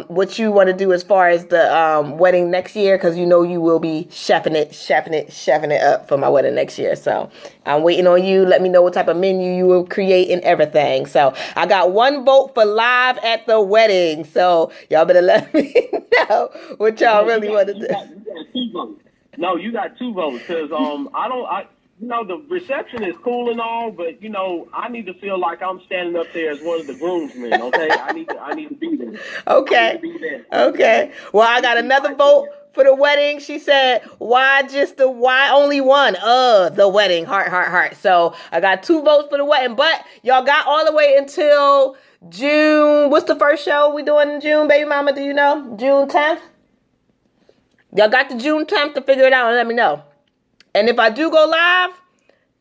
what you want to do as far as the wedding next year, because you will be chefing it up for my wedding next year. So I'm waiting on you. Let me know what type of menu you will create and everything. So I got one vote for live at the wedding. So y'all better let me know what y'all really want to do. You got 2 votes. No, you got 2 votes, because the reception is cool and all, but I need to feel like I'm standing up there as one of the groomsmen. Okay, I need to be there. Okay. Okay. Well, I got another vote for the wedding. She said, why only one? The wedding. Heart. So I got 2 votes for the wedding, but y'all got all the way until June. What's the first show we doing in June, baby mama? Do you know? June 10th? Y'all got the June 10th to figure it out and let me know. And if I do go live,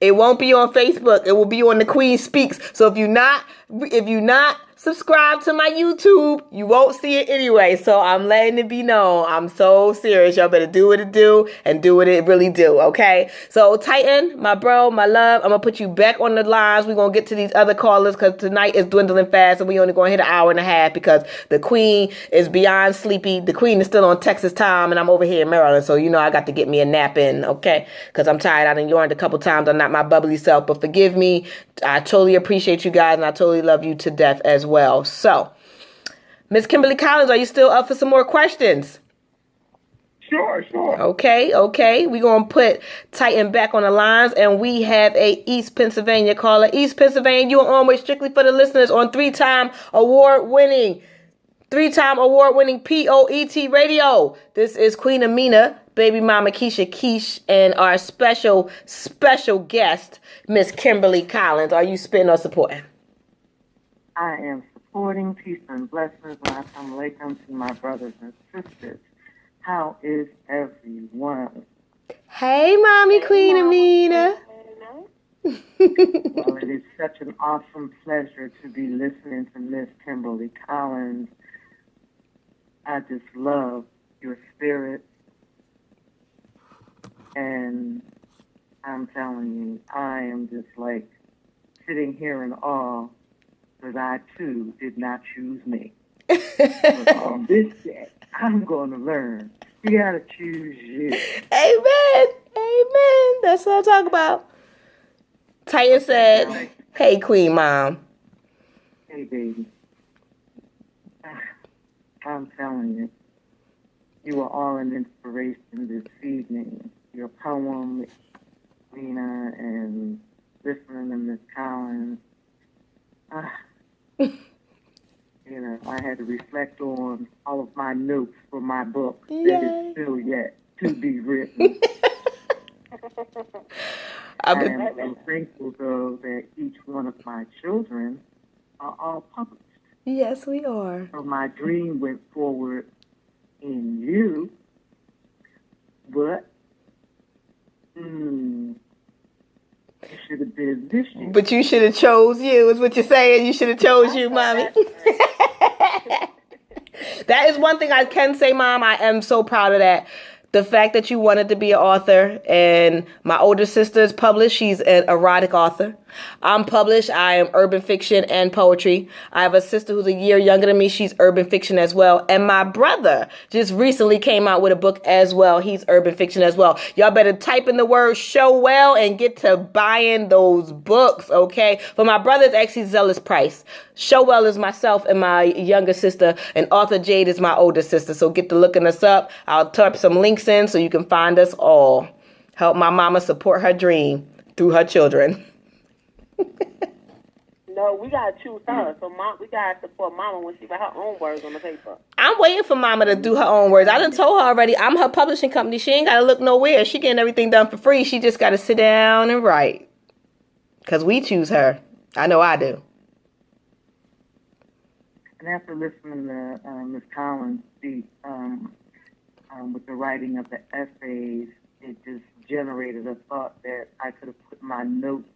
it won't be on Facebook. It will be on the Queen Speaks. So if you're not subscribe to my YouTube, you won't see it anyway. So I'm letting it be known. I'm so serious. Y'all better do what it do and do what it really do, okay? So Titan, my bro, my love, I'm going to put you back on the lines. We're going to get to these other callers because tonight is dwindling fast and we only going to hit an hour and a half because the queen is beyond sleepy. The queen is still on Texas time and I'm over here in Maryland. So, you know, I got to get me a nap in, okay? Because I'm tired. I done yawned a couple times. I'm not my bubbly self, but forgive me. I totally appreciate you guys and I totally love you to death as well. So, Miss Kimberly Collins, are you still up for some more questions? Sure. Okay. We're going to put Titan back on the lines, and we have a East Pennsylvania caller. East Pennsylvania, you are on with Strictly for the Listeners on three-time award-winning POET radio. This is Queen Amina, baby mama Keisha Keish, and our special guest, Miss Kimberly Collins. Are you spitting or supporting? I am supporting peace and blessings, and I come alaikum to my brothers and sisters. How is everyone? Hey, Mommy Queen Amina. Well, it is such an awesome pleasure to be listening to Miss Kimberly Collins. I just love your spirit, and I'm telling you, I am just like sitting here in awe that I too did not choose me. But on this day, I'm going to learn. You got to choose you. Amen. That's what I'm talking about. Titan said, hey, Queen Mom. Hey, baby. I'm telling you, you are all an inspiration this evening. Your poem, Lena, and listening to Miss Collins. You know, I had to reflect on all of my notes for my book that is still yet to be written. I am so thankful, though, that each one of my children are all published. Yes, we are. So my dream went forward in you, but it should have been this year. But you should have chose you, is what you're saying. You should have chose you, Mommy. That is one thing I can say, Mom. I am so proud of that. The fact that you wanted to be an author, and my older sister is published. She's an erotic author. I'm published. I am urban fiction and poetry. I have a sister who's a year younger than me. She's urban fiction as well. And my brother just recently came out with a book as well. He's urban fiction as well. Y'all better type in the word show well and get to buying those books, okay? For my brother, it's actually Zealous Price. Showell is myself and my younger sister, and Arthur Jade is my older sister. So get to looking us up. I'll type some links in so you can find us all. Help my mama support her dream through her children. No, we gotta choose her. So we gotta support Mama when she got her own words on the paper. I'm waiting for Mama to do her own words. I done told her already. I'm her publishing company. She ain't gotta look nowhere. She getting everything done for free. She just gotta sit down and write. Cause we choose her. I know I do. And after listening to Ms. Collins speak with the writing of the essays, it just generated a thought that I could have put my notes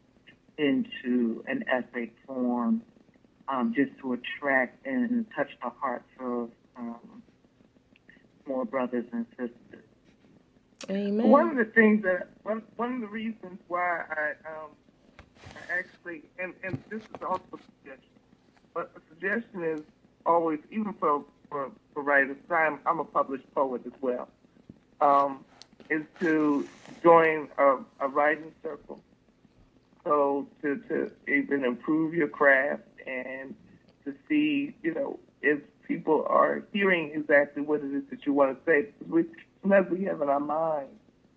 into an essay form just to attract and touch the hearts of more brothers and sisters. Amen. One of the things that one of the reasons why I actually and this is also a suggestion, but a suggestion is always, even for writers, I'm a published poet as well, is to join a writing circle. So to even improve your craft and to see, if people are hearing exactly what it is that you want to say. Because sometimes we have in our mind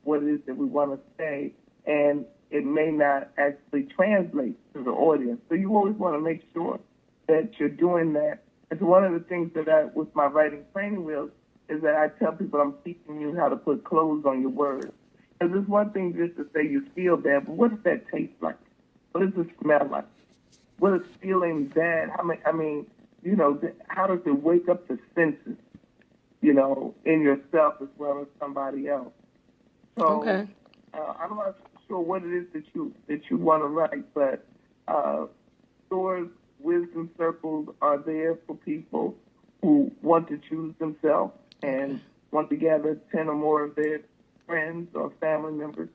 what it is that we want to say, and it may not actually translate to the audience. So you always want to make sure that you're doing that. And so one of the things that with my writing training wheels is that I tell people I'm teaching you how to put clothes on your words. Because it's one thing just to say you feel bad, but what does that taste like? What does it smell like? What is feeling bad? How does it wake up the senses, in yourself as well as somebody else? So Okay. I'm not sure what it is that you want to write, but stores wisdom circles are there for people who want to choose themselves and want to gather 10 or more of their friends or family members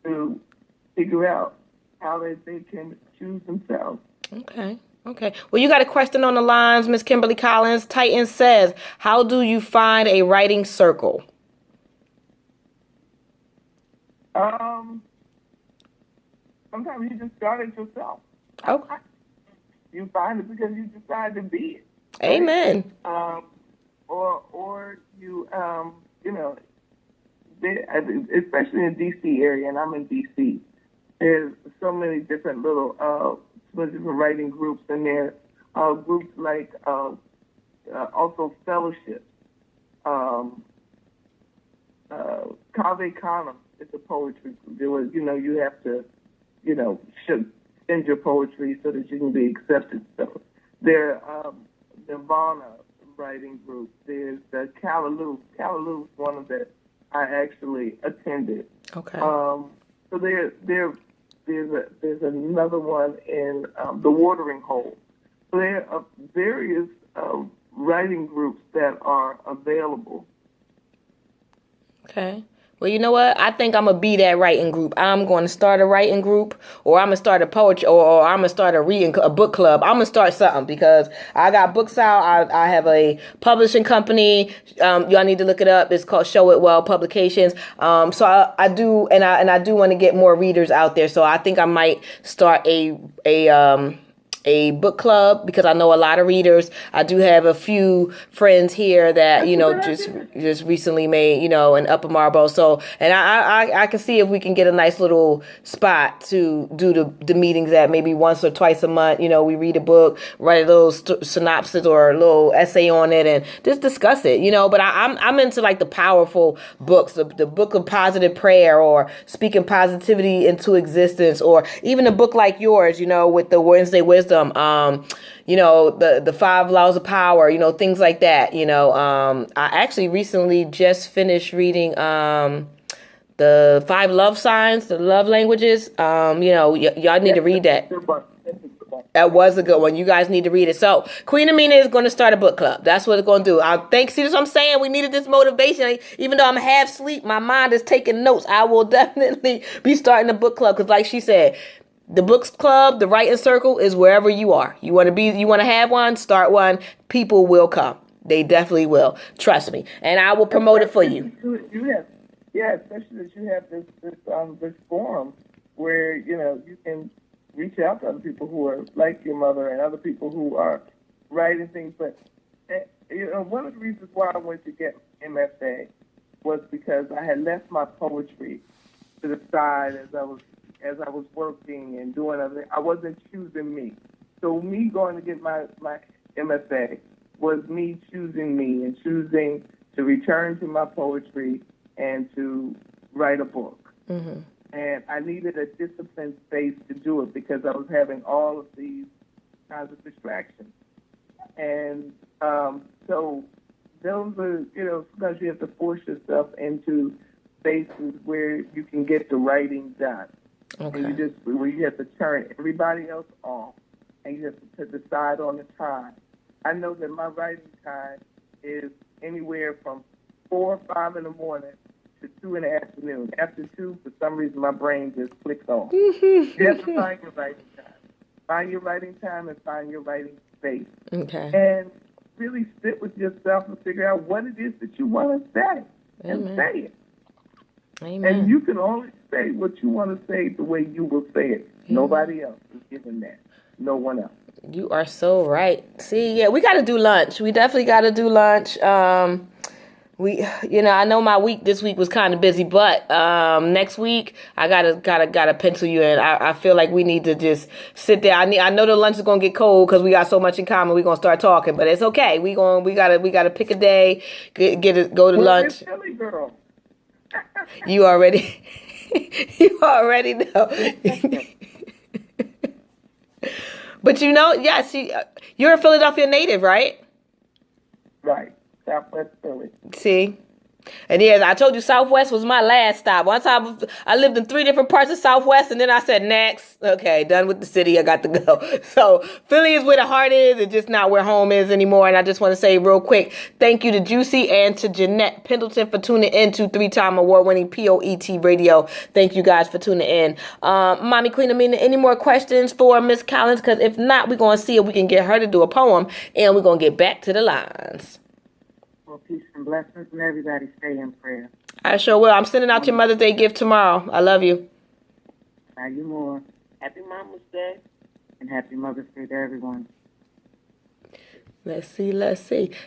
to figure out how they can choose themselves. Okay. Okay. Well, you got a question on the lines, Miss Kimberly Collins. Titan says, how do you find a writing circle? Sometimes you just start it yourself. Okay. You find it because you decide to be it. Amen. Or you, especially in D.C. area, and I'm in D.C., there's so many different little different writing groups, and there are groups like also fellowships. Cave Canem is a poetry group. There was, you have to, should send your poetry so that you can be accepted. So there are Nirvana writing group. There's the Callaloo. Callaloo is one of that I actually attended. Okay. So there's another one in the Watering Hole. So there are various writing groups that are available. Okay. Well, you know what? I think I'm going to be that writing group. I'm going to start a writing group, or I'm going to start a poetry, or I'm going to start a book club. I'm going to start something because I got books out. I have a publishing company. Y'all need to look it up. It's called Show It Well Publications. So I do, and I do want to get more readers out there. So I think I might start a book club because I know a lot of readers. I do have a few friends here that, just recently made, in Upper Marlboro. So, and I can see if we can get a nice little spot to do the meetings at maybe once or twice a month. We read a book, write a little synopsis or a little essay on it and just discuss it, but I'm into like the powerful books, the book of positive prayer or speaking positivity into existence, or even a book like yours, with the Wednesday Wisdom, the 5 Laws of Power, things like that. I actually recently just finished reading the 5 love signs, the love languages. Y'all need to read that. That was a good one. You guys need to read it. So Queen Amina is going to start a book club. That's what it's going to do. See what I'm saying? We needed this motivation. Even though I'm half asleep, my mind is taking notes. I will definitely be starting a book club because, like she said, the books club, the writing circle is wherever you are. You want to have one, start one. People will come. They definitely will. Trust me. And I will promote it for you. Especially that you have this forum where, you can reach out to other people who are like your mother and other people who are writing things. But, one of the reasons why I went to get MFA was because I had left my poetry to the side as I was working and doing other things. I wasn't choosing me. So me going to get my MFA was me choosing me and choosing to return to my poetry and to write a book. Mm-hmm. And I needed a disciplined space to do it because I was having all of these kinds of distractions. And so those are, sometimes you have to force yourself into spaces where you can get the writing done. Okay. And where you have to turn everybody else off, and you have to decide on the time. I know that my writing time is anywhere from 4 or 5 in the morning to 2 in the afternoon. After 2, for some reason, my brain just clicks off. You have to find your writing time. Find your writing time and find your writing space. Okay. And really sit with yourself and figure out what it is that you want to say. Amen. And say it. Amen. And you can only say what you want to say the way you will say it. Amen. Nobody else is given that. No one else. You are so right. See, yeah, we got to do lunch. We definitely got to do lunch. I know my week this week was kind of busy, but next week I gotta pencil you in. I feel like we need to just sit there. I know the lunch is gonna get cold because we got so much in common. We're gonna start talking, but it's okay. We gotta pick a day, go to lunch. Silly girl. You already know. But yes, you're a Philadelphia native, right? Right. Southwest Philly. See? And yes, I told you Southwest was my last stop. One time I lived in 3 different parts of Southwest, and then I said, next. Okay, done with the city. I got to go. So Philly is where the heart is. It's just not where home is anymore. And I just want to say real quick, thank you to Juicy and to Jeanette Pendleton for tuning in to 3-time award-winning POET Radio. Thank you guys for tuning in. Mommy Queen Amina, any more questions for Miss Collins? Because if not, we're going to see if we can get her to do a poem, and we're going to get back to the lines. Well, peace and blessings, and everybody stay in prayer. I sure will. I'm sending out your Mother's Day gift tomorrow. I love you. Now you more. Happy Mama's Day. And happy Mother's Day to everyone. Let's see.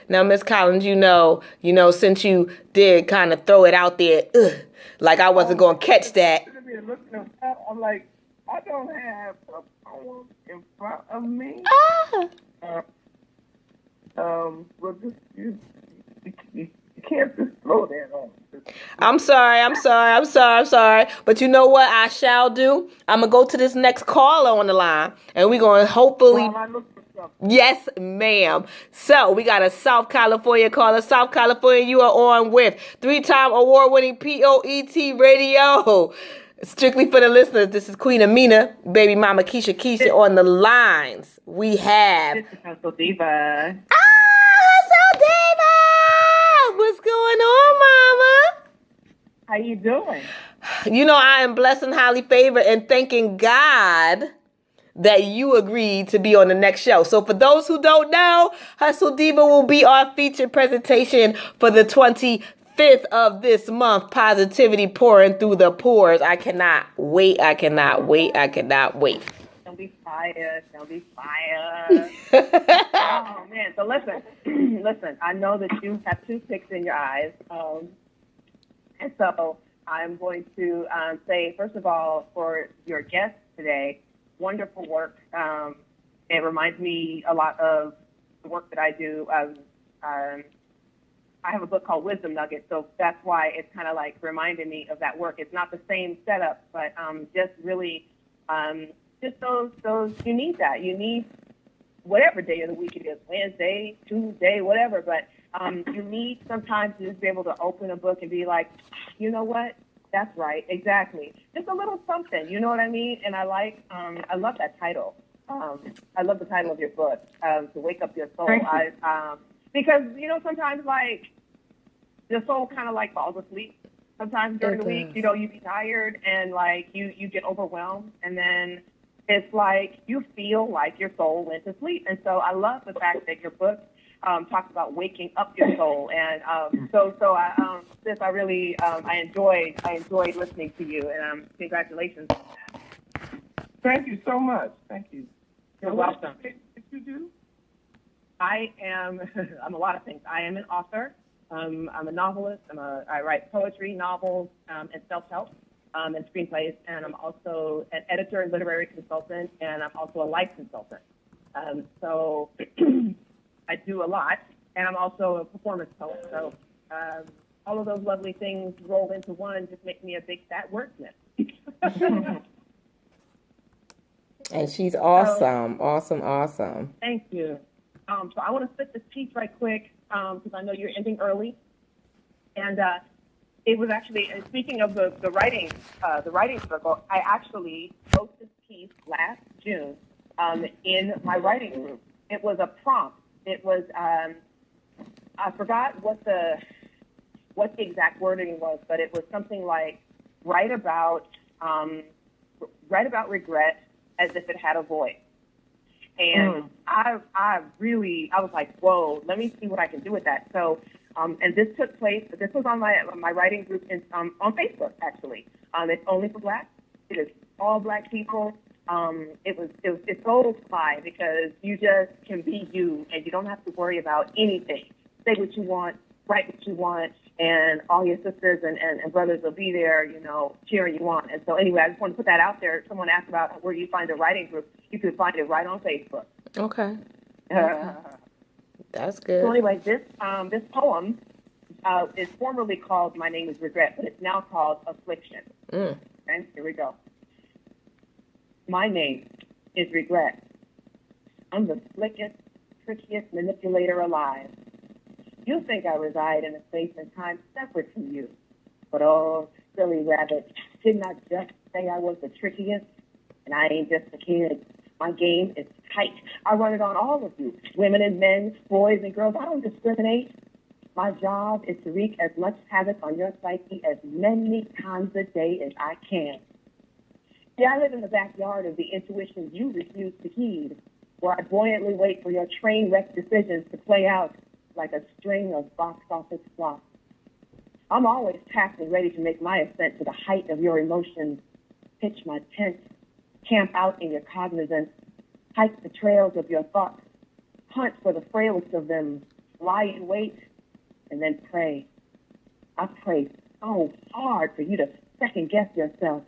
Now, Miss Collins, you know, since you did kind of throw it out there, like I wasn't going to catch that. I'm like, I don't have a poem in front of me. Well, just you can't just throw that on. I'm sorry. But you know what I shall do? I'm going to go to this next caller on the line, and we're going to hopefully... Yes, ma'am. So we got a South California caller. South California, you are on with 3-time award-winning POET Radio. Strictly for the listeners, this is Queen Amina, baby mama Keisha on the lines. We have... This is Hustle Diva. Hustle Diva! What's going on, mama? How you doing? You know, I am blessed and highly favored and thanking God that you agreed to be on the next show. So for those who don't know, Hustle Diva will be our featured presentation for the 25th of this month. Positivity pouring through the pores. I cannot wait. Don't be fired. Oh, man. So listen, I know that you have 2 picks in your eyes. And so I'm going to say, first of all, for your guest today, wonderful work. It reminds me a lot of the work that I do. I have a book called Wisdom Nuggets, so that's why it's kind of like reminding me of that work. It's not the same setup, but just really, just those, you need that. You need whatever day of the week it is, Wednesday, Tuesday, whatever, but you need sometimes to just be able to open a book and be like, you know what? That's right, exactly. Just a little something, you know what I mean? And I love that title. I love the title of your book, To Wake Up Your Soul. Because, sometimes, like, the soul kind of, like, falls asleep. Sometimes during the week, you be tired and, like, you get overwhelmed. And then it's like you feel like your soul went to sleep. And so I love the fact that your book talks about waking up your soul. And I really enjoyed listening to you. And congratulations on that. Thank you so much. Thank you. You're welcome. What you do? I'm a lot of things. I am an author. I'm a novelist. I write poetry, novels, and self-help, and screenplays. And I'm also an editor and literary consultant, and I'm also a life consultant. So I do a lot, and I'm also a performance poet. So all of those lovely things rolled into one just make me a big fat wordsmith. And she's awesome, awesome. Thank you. So I want to split this piece right quick because I know you're ending early. And it was actually, and speaking of the writing circle, I actually wrote this piece last June in my writing group. It was a prompt. It was I forgot what the exact wording was, but it was something like write about regret as if it had a voice. And I was like, whoa, let me see what I can do with that. So, and this was on my writing group on Facebook, actually. It's only for Blacks. It is all Black people. It's so fly because you just can be you and you don't have to worry about anything. Say what you want, write what you want, and all your sisters and brothers will be there, cheering you on. And so anyway, I just want to put that out there. Someone asked about where you find a writing group. You can find it right on Facebook. Okay. That's good. So anyway, this poem is formerly called My Name is Regret, but it's now called Affliction. Okay, here we go. My name is Regret. I'm the slickest, trickiest manipulator alive. You think I reside in a space and time separate from you. But oh, silly rabbit, didn't I just say I was the trickiest? And I ain't just a kid. My game is tight. I run it on all of you, women and men, boys and girls. I don't discriminate. My job is to wreak as much havoc on your psyche as many times a day as I can. See, I live in the backyard of the intuitions you refuse to heed, where I buoyantly wait for your train wreck decisions to play out like a string of box office flops. I'm always packed and ready to make my ascent to the height of your emotions, pitch my tent, camp out in your cognizance, hike the trails of your thoughts, hunt for the frailest of them, lie in wait, and then pray. I pray so hard for you to second-guess yourself,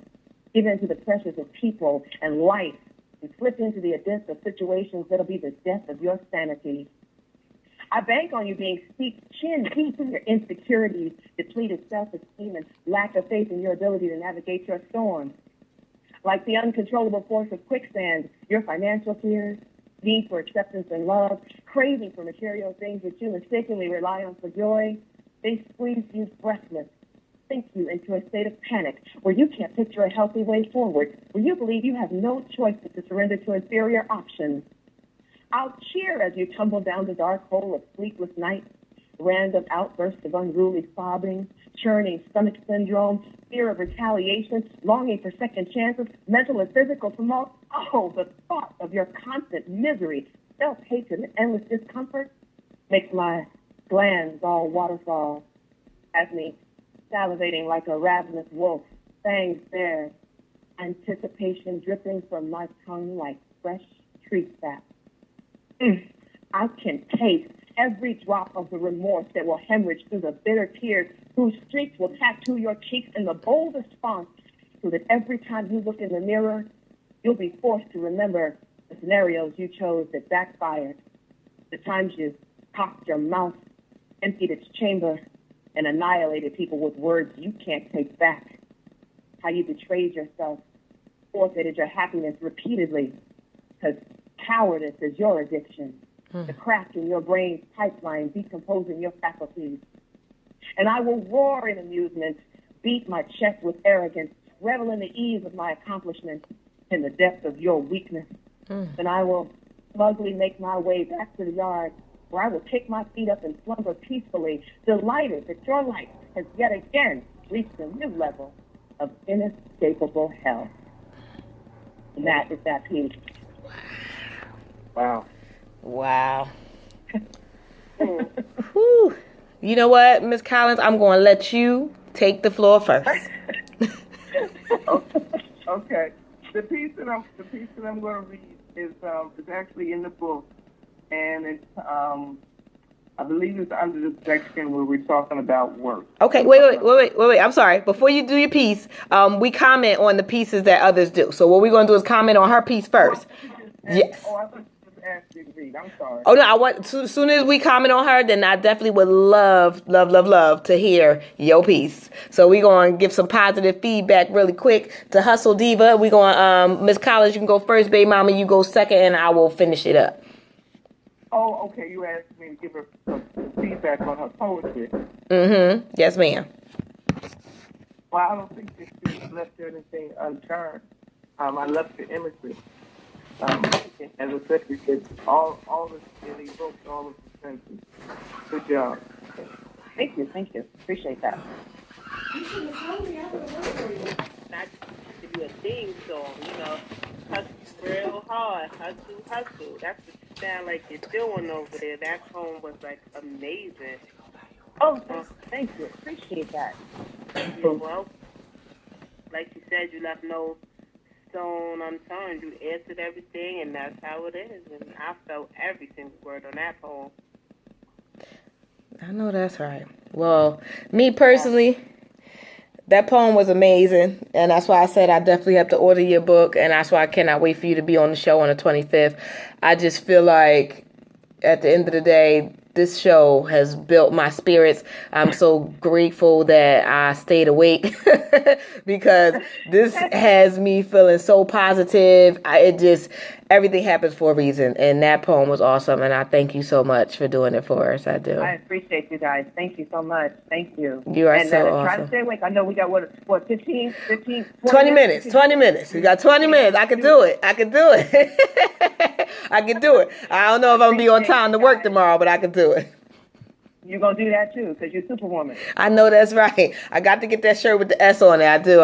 give in to the pressures of people and life, and slip into the abyss of situations that'll be the death of your sanity. I bank on you being steeped chin deep in your insecurities, depleted self-esteem, and lack of faith in your ability to navigate your storms. Like the uncontrollable force of quicksand, your financial fears, need for acceptance and love, craving for material things that you mistakenly rely on for joy, they squeeze you breathless, sink you into a state of panic where you can't picture a healthy way forward, where you believe you have no choice but to surrender to inferior options. I'll cheer as you tumble down the dark hole of sleepless nights, random outbursts of unruly sobbing, churning stomach syndrome, fear of retaliation, longing for second chances, mental and physical tumult. Oh, the thought of your constant misery, self-hatred, and endless discomfort makes my glands all waterfall, has me salivating like a ravenous wolf, fangs bared, anticipation dripping from my tongue like fresh tree sap. I can taste every drop of the remorse that will hemorrhage through the bitter tears whose streaks will tattoo your cheeks in the boldest font so that every time you look in the mirror, you'll be forced to remember the scenarios you chose that backfired, the times you cocked your mouth, emptied its chamber, and annihilated people with words you can't take back, how you betrayed yourself, forfeited your happiness repeatedly, because cowardice is your addiction, the crack in your brain's pipeline decomposing your faculties. And I will roar in amusement, beat my chest with arrogance, revel in the ease of my accomplishments in the depth of your weakness. And I will smugly make my way back to the yard where I will kick my feet up and slumber peacefully, delighted that your life has yet again reached a new level of inescapable hell. And that is that piece. Wow. Wow. Whew. You know what, Miss Collins? I'm going to let you take the floor first. Okay. The piece that I'm going to read is actually in the book, and it's I believe it's under the section where we're talking about work. Okay, wait. I'm sorry. Before you do your piece, we comment on the pieces that others do. So what we're going to do is comment on her piece first. Yes. Oh, I thought you just asked me to read. I'm sorry. Oh no, I want as soon as we comment on her, then I definitely would love to hear your piece. So we're going to give some positive feedback really quick to Hustle Diva. We're going Miss Collins, you can go first, baby mama, you go second, and I will finish it up. Oh, okay. You asked me to give her some feedback on her poetry. Mm-hmm. Yes, ma'am. Well, I don't think that she left anything unturned. I left the imagery. As I said, it's all it evokes all of the senses. Good job. Thank you. Appreciate that. Not to be a theme song, hustle real hard, hustle. That's what you sound like you're doing over there. That poem was like amazing. Oh, thank you. Appreciate that. Well, like you said, you left no stone unturned. You answered everything, and that's how it is. And I felt every single word on that poem. I know that's right. Well, me personally, that poem was amazing, and that's why I said I definitely have to order your book, and that's why I cannot wait for you to be on the show on the 25th. I just feel like at the end of the day, this show has built my spirits. I'm so grateful that I stayed awake because this has me feeling so positive. Everything happens for a reason, and that poem was awesome, and I thank you so much for doing it for us. I do. I appreciate you guys. Thank you so much. Thank you. You are and, so Try awesome. to stay awake. I know we got, 15, 20 minutes. 20 minutes. We got 20 minutes. I can do it. I can do it. I can do it. I don't know if I'm going to be on time to work tomorrow, but I can do it. You're going to do that too, because you're Superwoman. I know that's right. I got to get that shirt with the S on it. I do.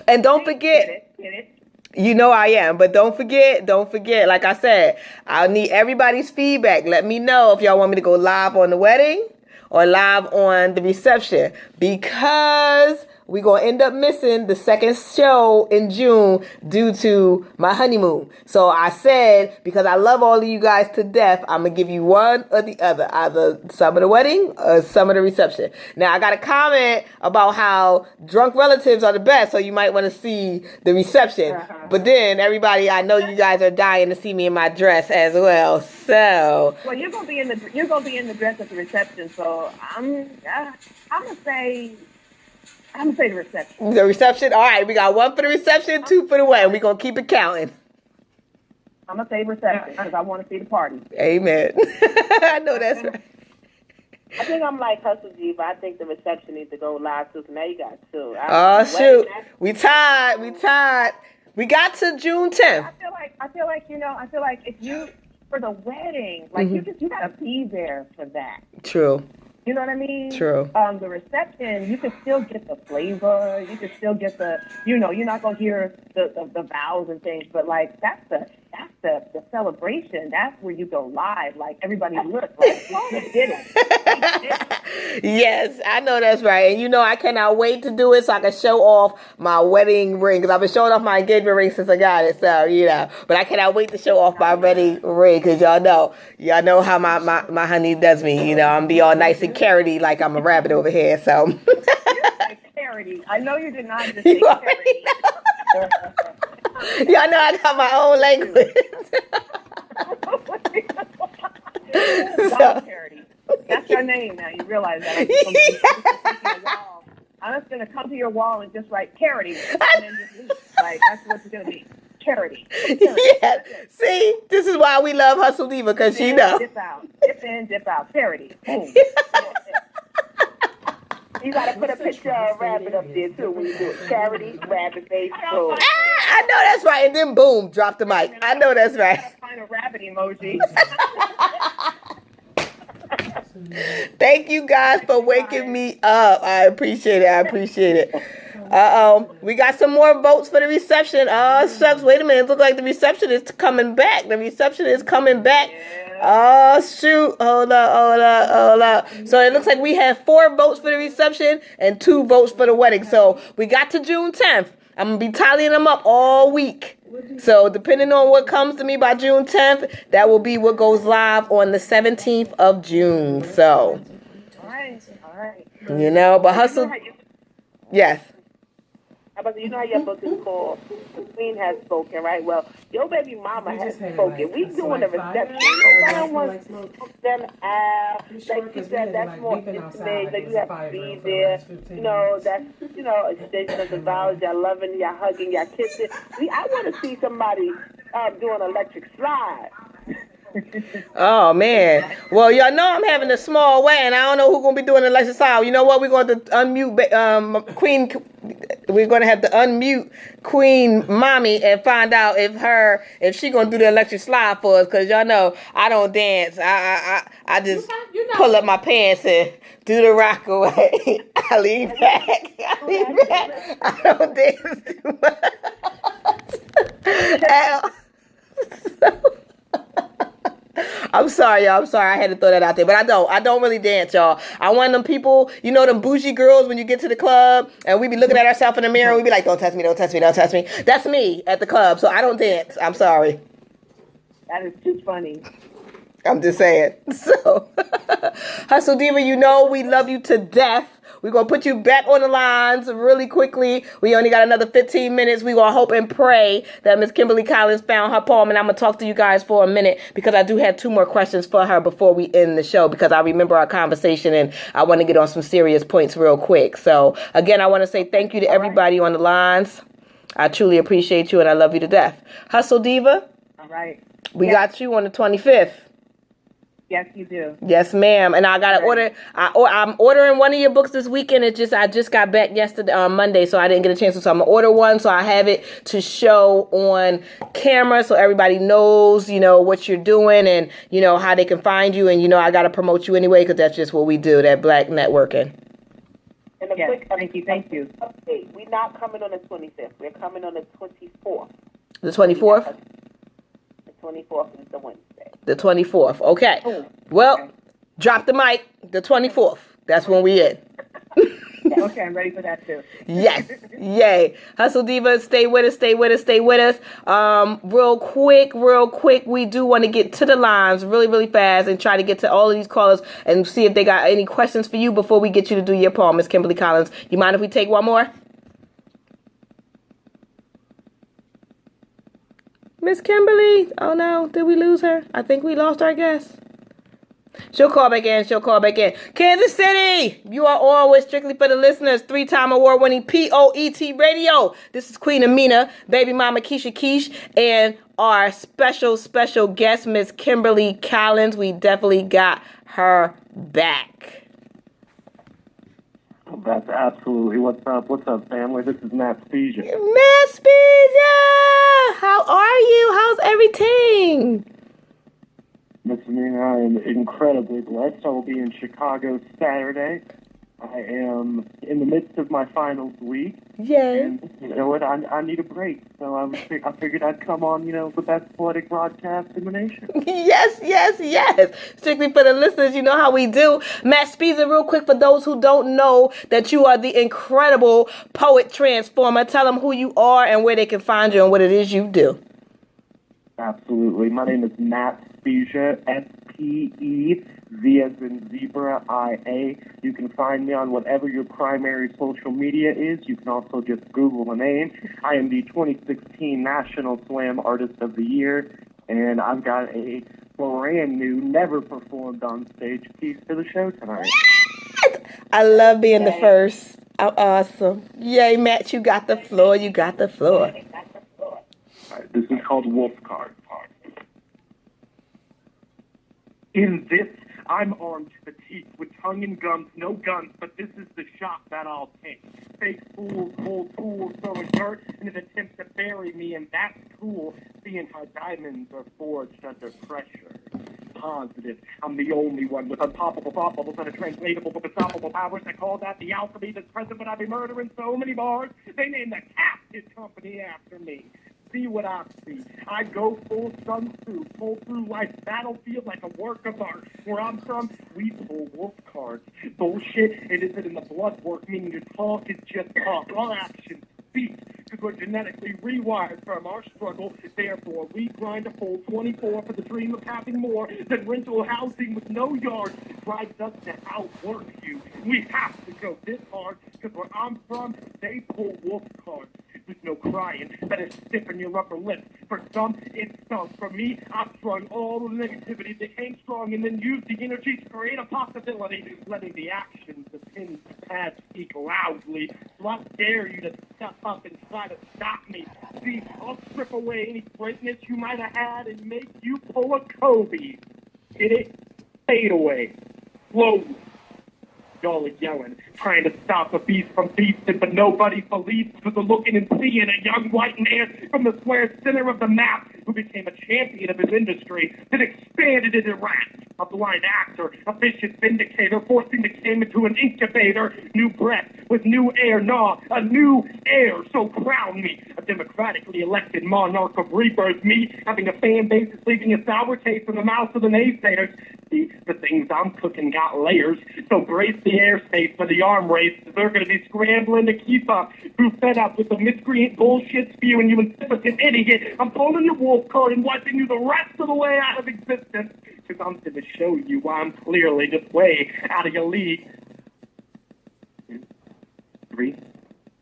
And don't forget. Get it? You know I am, but don't forget, like I said, I need everybody's feedback. Let me know if y'all want me to go live on the wedding or live on the reception, because we're going to end up missing the second show in June due to my honeymoon. So I said, because I love all of you guys to death, I'm going to give you one or the other, either some of the wedding or some of the reception. Now, I got a comment about how drunk relatives are the best, so you might want to see the reception. But then, everybody, I know you guys are dying to see me in my dress as well. So, well, you're gonna be in the dress at the reception. So I'm gonna say the reception. the reception, all right, we got one for the reception, two for the wedding. We're going to keep it counting. I'm gonna say reception because I want to see the party. Amen. I know that's right. I think I'm like Hustle G, but I think the reception needs to go live too. So now you got two. Oh, shoot. We tied. We got to June 10th. I feel like if you, for the wedding, like you gotta be there for that. True. You know what I mean? True. The reception, you can still get the flavor. You can still get the, you're not gonna hear the vows and things, but like that's the celebration. That's where you go live. Like everybody look like they did it. Yes, I know that's right. And I cannot wait to do it so I can show off my wedding ring, because I've been showing off my engagement ring since I got it. So, but I cannot wait to show off my wedding ring, because y'all know how my honey does me. I'm be all nice and carroty like I'm a rabbit over here. So. Carroty. I know you did not just say carroty. Y'all know I got my own language. Charity. That's your name now. You realize that. I'm just gonna come to your wall and just write Charity, and then just leave. Like that's what it's gonna be. Charity. Yeah. See, this is why we love Hustle Diva, because she knows. Dip out. Dip in, dip out. Charity. Boom. You gotta put a picture of a rabbit up there too when you do it. Charity, rabbit face, boom. I know that's right. And then boom, drop the mic. I know that's right. Find a rabbit emoji. Thank you guys for waking me up. I appreciate it. We got some more votes for the reception. Oh, shucks. Wait a minute. It looks like the reception is coming back. Oh, shoot. Hold up. So it looks like we have 4 votes for the reception and 2 votes for the wedding. So we got to June 10th. I'm going to be tallying them up all week. So depending on what comes to me by June 10th, that will be what goes live on the 17th of June. So, All right. but Hustle. Yes. You know how your book is called The Queen Has Spoken, right? Well, your baby mama has spoken. We doing a reception. Nobody wants them out. Like she said, that's more intimate. Like you have to be there. That's extension of the vows. Y'all loving, y'all hugging, y'all kissing. I want to see somebody doing electric slide. Oh man. Well, y'all know I'm having a small wedding. I don't know who's gonna be doing the electric slide. You know what? We're going to unmute Queen. We're gonna have to unmute Queen Mommy and find out if she gonna do the electric slide for us. Cause y'all know I don't dance. I just pull up my pants and do the rock away. I lean back. I don't dance too much. I'm sorry, y'all. I had to throw that out there. But I don't really dance, y'all. I want them people, them bougie girls when you get to the club and we be looking at ourselves in the mirror and we be like, don't touch me. That's me at the club. So I don't dance. I'm sorry. That is too funny. I'm just saying. So, Hustle Diva, you know we love you to death. We're going to put you back on the lines really quickly. We only got another 15 minutes. We're going to hope and pray that Miss Kimberly Collins found her poem. And I'm going to talk to you guys for a minute because I do have 2 more questions for her before we end the show because I remember our conversation and I want to get on some serious points real quick. So, again, I want to say thank you to everybody on the lines. I truly appreciate you and I love you to death. Hustle Diva, All right. we got you on the 25th. Yes, you do. Yes, ma'am. And I got to order. I'm ordering one of your books this weekend. I just got back yesterday on Monday, so I didn't get a chance to. So I'm gonna order one, so I have it to show on camera, so everybody knows, what you're doing and how they can find you. And I got to promote you anyway because that's just what we do. That Black networking. And a Yes, quick thank you. update. We're not coming on the 25th. We're coming on the 24th. The 24th. The 24th is the Wednesday. The 24th. Okay. Well, drop the mic. The 24th. That's when we in. Okay, I'm ready for that too. Yes. Yay. Hustle Diva, stay with us. Real quick, we do want to get to the lines really, really fast and try to get to all of these callers and see if they got any questions for you before we get you to do your poem, Miss Kimberly Collins. You mind if we take one more? Miss Kimberly. Oh no, did we lose her? I think we lost our guest. She'll call back in. Kansas City, you are on with Strictly for the Listeners, 3-time award-winning POET Radio. This is Queen Amina, baby mama Keisha Keish, and our special guest, Miss Kimberly Collins. We definitely got her back. That's absolutely what's up. What's up, family? This is Matt Spezia. Miss Spezia, how are you? How's everything? Miss Amina, I am incredibly blessed. I will be in Chicago Saturday. I am in the midst of my finals week. Yay. And you know what? I need a break. So I figured I'd come on, the best poetic broadcast in the nation. Yes. Strictly for the listeners, you know how we do. Matt Spezia, real quick, for those who don't know that you are the incredible poet transformer. Tell them who you are and where they can find you and what it is you do. Absolutely. My name is Matt Spezia, S-P-E-Z as in zebra, I-A. You can find me on whatever your primary social media is. You can also just Google the name. I am the 2016 National Slam Artist of the Year, and I've got a brand new, never performed on stage piece for the show tonight. Yes! I love being the first. I'm awesome. Yay, Matt, you got the floor. All right, this is called Wolf Card. In this, I'm armed to the teeth with tongue and gums, no guns, but this is the shot that I'll take. Fake fools, cold fools, throwing dirt in an attempt to bury me, and that's cool, seeing how diamonds are forged under pressure. Positive, I'm the only one with unpoppable thought bubbles and untranslatable but unstoppable powers. They call that the alchemy that's present, but I be murdering so many bars. They name the captive company after me. See what I see. I go full Sun Tzu, pull through life's battlefield like a work of art. Where I'm from, we pull wolf cards. Bullshit, it isn't in the blood work, meaning your talk is just talk. Our actions speak, because we're genetically rewired from our struggle. Therefore, we grind a full 24 for the dream of having more than rental housing with no yard. Drives us to outwork you. We have to go this hard, because where I'm from, they pull wolf cards. There's no crying, better stiffen your upper lip. For some, it stunk. For me, I've strung all the negativity, became strong, and then used the energy to create a possibility, letting the actions, the pins, the pads speak loudly. So I dare you to step up and try to stop me. See, I'll strip away any greatness you might have had and make you pull a Kobe. Hit it, fade away, slowly. Y'all are yelling, trying to stop a beast from beasting, but nobody believes for the looking and seeing a young white man from the square center of the map who became a champion of his industry, then expanded into rap. A blind actor, a vicious vindicator, forcing the game into an incubator. New breath with new air, a new heir. So crown me, a democratically elected monarch of rebirth. Me, having a fan base that's leaving a sour taste in the mouths of the naysayers. See, the things I'm cooking got layers. So brace the airspace for the arm race. They're going to be scrambling to keep up. Who fed up with the miscreant bullshit spewing, you incipient idiot. I'm pulling your wolf card and wiping you the rest of the way out of existence. 'cause I'm going to show you why I'm clearly just way out of your league. 3,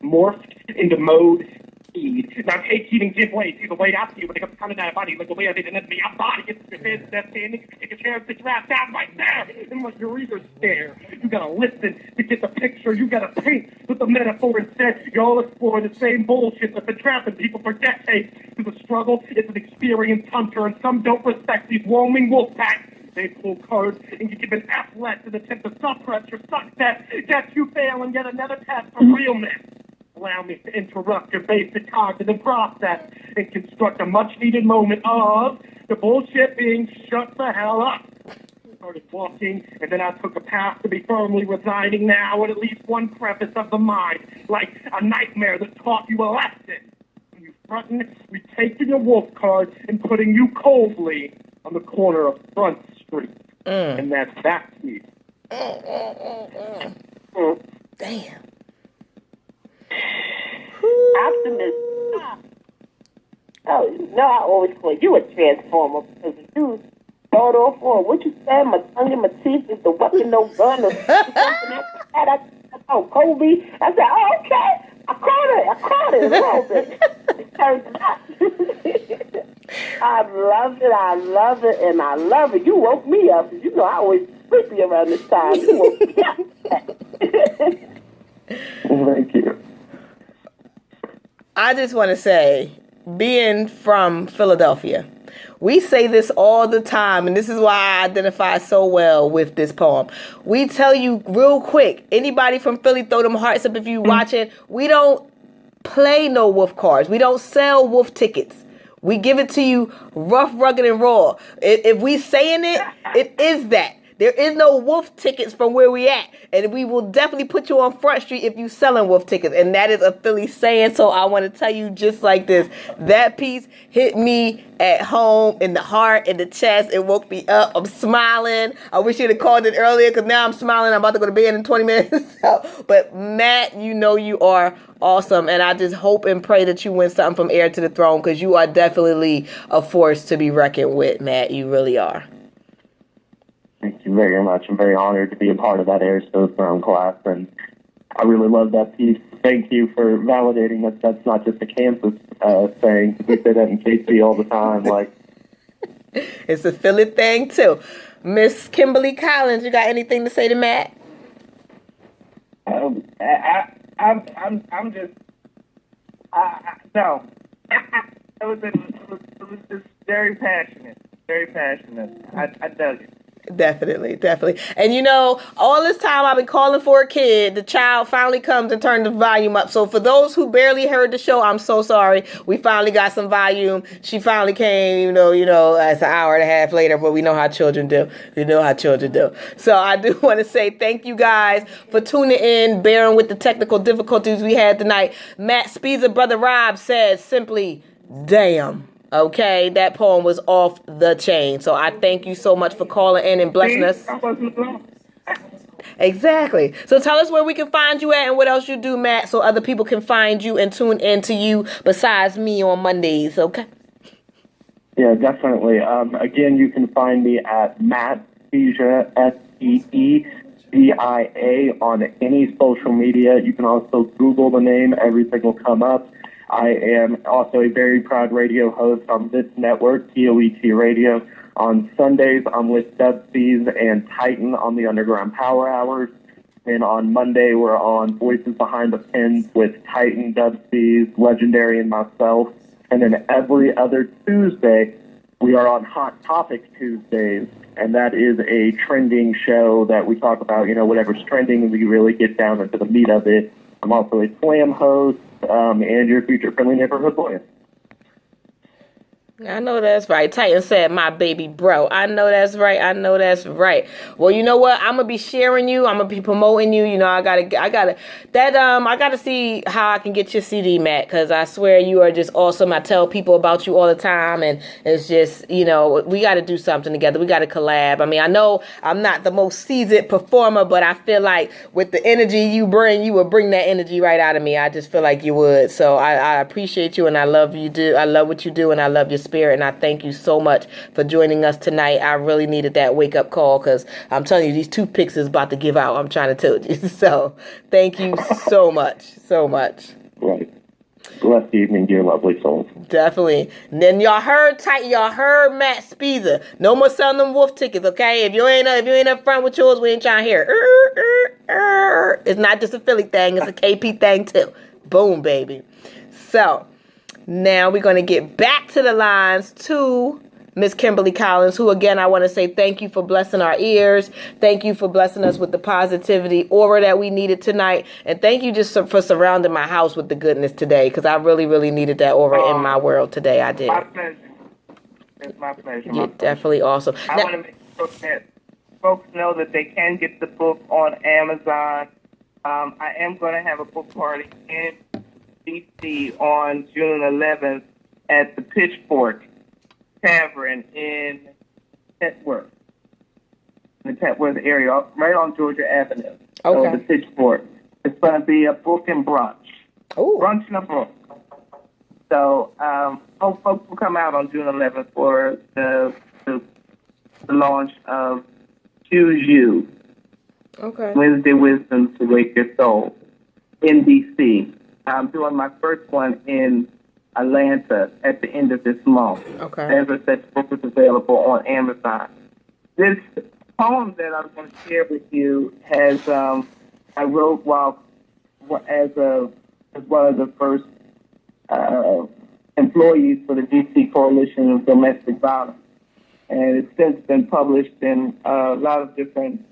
morphed into mode speed. Now take heating give way. See the way I see when it comes to that body, like the way I did it, my body gets your head stepped in, take a chair, sit your ass down right there, and let your ears stare. You gotta listen to get the picture, you gotta paint with the metaphor instead. You all explore the same bullshit that's been trapping people for decades. Because the struggle is an experienced hunter, and some don't respect these roaming wolf packs. They pull cards and you give an F-let and attempt to suppress your success. Guess you fail and get another test for realness. Allow me to interrupt your basic cognitive process and construct a much-needed moment of the bullshit being shut the hell up. I started walking, and then I took a path to be firmly residing now with at least one crevice of the mind, like a nightmare that taught you a lesson. When you threaten retaking your wolf card and putting you coldly on the corner of Front Street. And that's that piece. Damn. Optimus. Oh, no, I always call you a transformer because you start off on what you say, my tongue and my teeth is the weapon, no gun, or something like that. Oh, Kobe. I said, oh, okay. I caught it a little bit. It turned out. I love it, and I love it. You woke me up. You know I always sleepy around this time. You woke me up. Thank you. I just want to say, being from Philadelphia, we say this all the time, and this is why I identify so well with this poem. We tell you real quick, anybody from Philly, throw them hearts up if you watching. We don't play no wolf cards. We don't sell wolf tickets. We give it to you rough, rugged, and raw. If we saying it, it is that. There is no wolf tickets from where we at. And we will definitely put you on Front Street if you selling wolf tickets. And that is a Philly saying. So I want to tell you just like this. That piece hit me at home, in the heart, in the chest. It woke me up. I'm smiling. I wish you'd have called it earlier because now I'm smiling. I'm about to go to bed in 20 minutes. But Matt, you know you are awesome. And I just hope and pray that you win something from Heir to the Throne because you are definitely a force to be reckoned with, Matt. You really are. Thank you very much. I'm very honored to be a part of that Heirs to the Throne class, and I really love that piece. Thank you for validating that that's not just a Kansas thing. We say that in KC all the time. Like, it's a Philly thing too. Miss Kimberly Collins, you got anything to say to Matt? I'm just no. It was just very passionate. Very passionate. I dug it. Definitely. And you know, all this time I've been calling for a kid. The child finally comes and turns the volume up. So for those who barely heard the show, I'm so sorry. We finally got some volume. She finally came, you know, it's an hour and a half later, but we know how children do. So I do want to say thank you guys for tuning in, bearing with the technical difficulties we had tonight. Matt Spiza, Brother Rob says simply, damn. Okay, that poem was off the chain. So I thank you so much for calling in and blessing us. Exactly. So tell us where we can find you at and what else you do, Matt, so other people can find you and tune in to you besides me on Mondays, okay? yeah, definitely. Again, you can find me at Matt Speezia, SPEEZIA, on any social media. You can also Google the name. Everything will come up. I am also a very proud radio host on this network, TOET Radio. On Sundays, I'm with Dubspees and Titan on the Underground Power Hours. And on Monday, we're on Voices Behind the Pins with Titan, Dubspees, Legendary, and myself. And then every other Tuesday, we are on Hot Topic Tuesdays. And that is a trending show that we talk about, whatever's trending, and we really get down into the meat of it. I'm also a slam host. And your future friendly neighborhood boy. I know that's right. Titan said, my baby bro. I know that's right. Well, you know what? I'm gonna be sharing you. I'm gonna be promoting you. I gotta see how I can get your CD, Matt, because I swear you are just awesome. I tell people about you all the time, and it's just, we got to do something together. We got to collab. I mean, I know I'm not the most seasoned performer, but I feel like with the energy you bring, you would bring that energy right out of me. I just feel like you would. So I appreciate you, and I love you. I love what you do, and I love your spirit, and I thank you so much for joining us tonight. I really needed that wake-up call because I'm telling you, these toothpicks is about to give out. I'm trying to tell you. So thank you so much, so much. Right. Blessed evening, dear lovely souls. Definitely. And then y'all heard Matt Spiza. No more selling them wolf tickets, okay? If you ain't up front with yours, we ain't trying to hear. It's not just a Philly thing, it's a KP thing too. Boom, baby. So now we're gonna get back to the lines to Miss Kimberly Collins, who again I want to say thank you for blessing our ears. Thank you for blessing us with the positivity aura that we needed tonight. And thank you just for surrounding my house with the goodness today, because I really, really needed that aura in my world today. I did. My pleasure. It's my pleasure. You're definitely awesome. I want to make sure that folks know that they can get the book on Amazon. I am going to have a book party in D.C. on June 11th at the Pitchfork Tavern in Petworth, in the Petworth area, right on Georgia Avenue. Okay. So the Pitchfork. It's going to be a book and brunch. Ooh. Brunch and a book. So hope folks will come out on June 11th for the launch of Choose You. Okay. Wednesday Wisdom to Wake Your Soul in D.C. I'm doing my first one in Atlanta at the end of this month. Okay. As I said, the book is available on Amazon. This poem that I'm going to share with you has I wrote while as one of the first employees for the D.C. Coalition of Domestic Violence, and it's since been published in a lot of different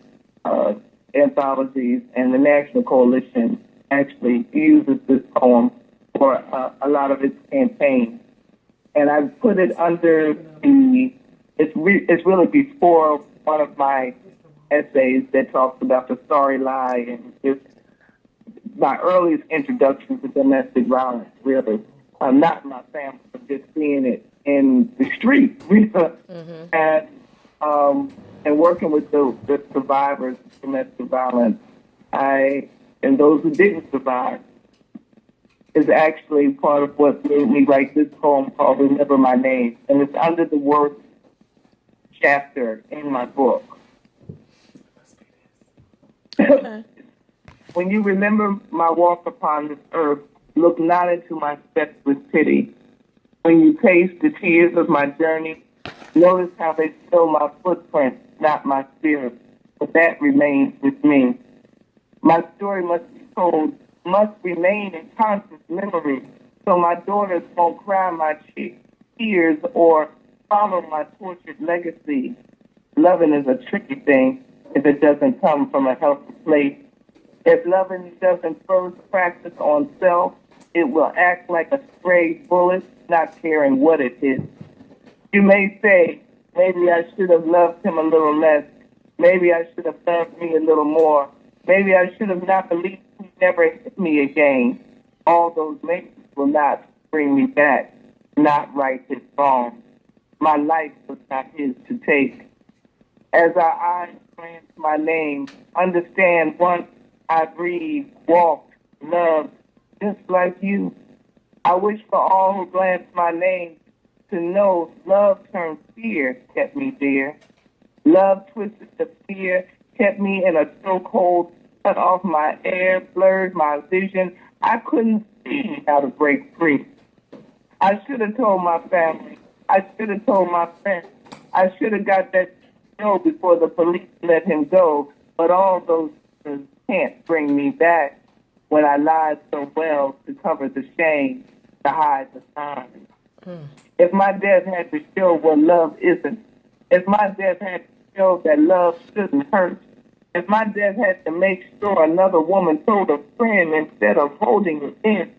anthologies, and the National Coalition actually uses this poem for a lot of its campaigns. And I put it under it's really before one of my essays that talks about the sorry lie, and it's my earliest introduction to domestic violence, really. Not in my family, but just seeing it in the street. And working with the survivors of domestic violence, and those who didn't survive, is actually part of what made me write this poem called Remember My Name. And it's under the worst chapter in my book. When you remember my walk upon this earth, look not into my steps with pity. When you taste the tears of my journey, notice how they show my footprint, not my spirit, but that remains with me. My story must be told, must remain in conscious memory, so my daughters won't cry my tears or follow my tortured legacy. Loving is a tricky thing if it doesn't come from a healthy place. If loving doesn't first practice on self, it will act like a stray bullet, not caring what it hits. You may say, maybe I should have loved him a little less. Maybe I should have loved me a little more. Maybe I should have not believed he never hit me again. All those maybes will not bring me back, not right his wrong. My life was not his to take. As our eyes glance my name, understand once I breathed, walked, loved, just like you. I wish for all who glance my name to know love turned fear, kept me there. Love twisted the fear, kept me in a chokehold, cut off my air, blurred my vision. I couldn't see how to break free. I should have told my family. I should have told my friends. I should have got that know before the police let him go. But all those things can't bring me back when I lied so well to cover the shame, to hide the signs. If my death had to show what love isn't, if my death had to show that love shouldn't hurt, if my death had to make sure another woman told a friend instead of holding it in,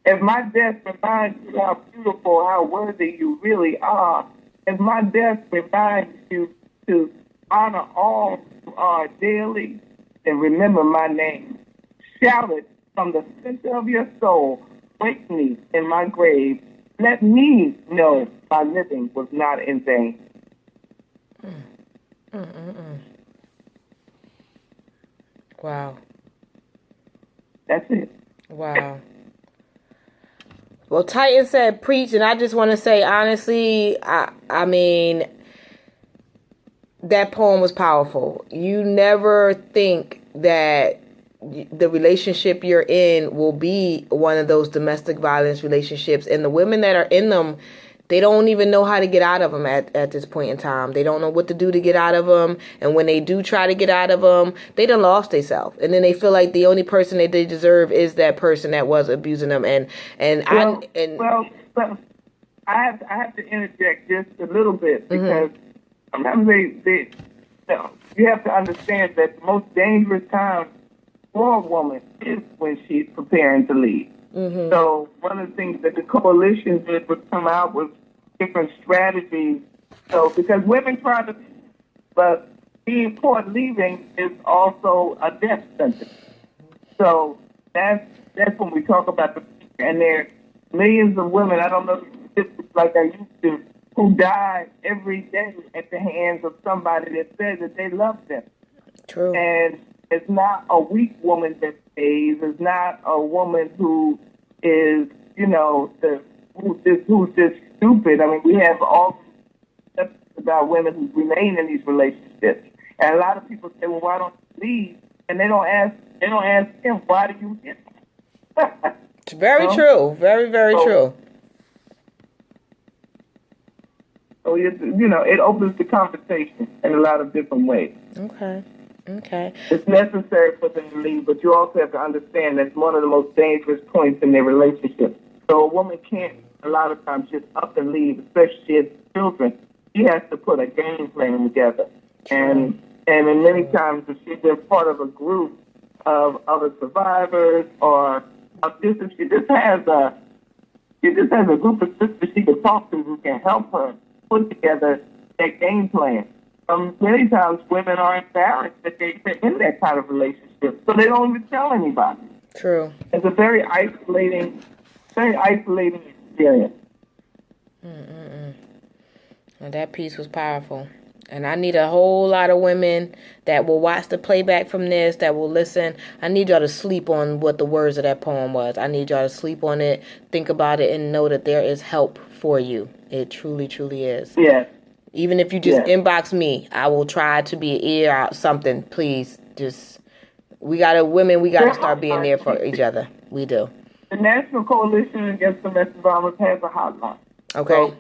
if my death reminds you how beautiful, how worthy you really are, if my death reminds you to honor all you are daily, then remember my name. Shout it from the center of your soul. Wake me in my grave. Let me know my living was not in vain. Wow. That's it. Wow. Well, Titan said preach, and I just want to say honestly, I mean, that poem was powerful. You never think that the relationship you're in will be one of those domestic violence relationships, and the women that are in them, they don't even know how to get out of them at this point in time. They don't know what to do to get out of them. And when they do try to get out of them, they done lost themselves. And then they feel like the only person that they deserve is that person that was abusing them. Well, I have to interject just a little bit because sometimes you have to understand that the most dangerous time for a woman is when she's preparing to leave. So one of the things that the coalition did was come out with different strategies. So because women try to, but being caught leaving is also a death sentence. So that's when we talk about and there are millions of women. I don't know like I used to, who die every day at the hands of somebody that says that they love them. True. And it's not a weak woman that stays. It's not a woman who is, who's just stupid. I mean, we have all about women who remain in these relationships, and a lot of people say, "Well, why don't you leave?" And they don't ask him, "Why do you get?" It's very true. Very, very true. So it opens the conversation in a lot of different ways. Okay. It's necessary for them to leave, but you also have to understand that's one of the most dangerous points in their relationship. So a woman can't a lot of times just up and leave, especially if she has children. She has to put a game plan together. And in many times if she's been part of a group of other survivors or if she just has a group of sisters she can talk to who can help her put together that game plan. Many times women are embarrassed that they're in that kind of relationship, so they don't even tell anybody. True. It's a very isolating experience. And that piece was powerful. And I need a whole lot of women that will watch the playback from this, that will listen. I need y'all to sleep on what the words of that poem was. I need y'all to sleep on it, think about it, and know that there is help for you. It truly, truly is. Yes. Even if you just inbox me, I will try to be an ear out something. Please, we gotta start being there for each other. We do. The National Coalition Against Domestic Violence has a hotline. Okay. So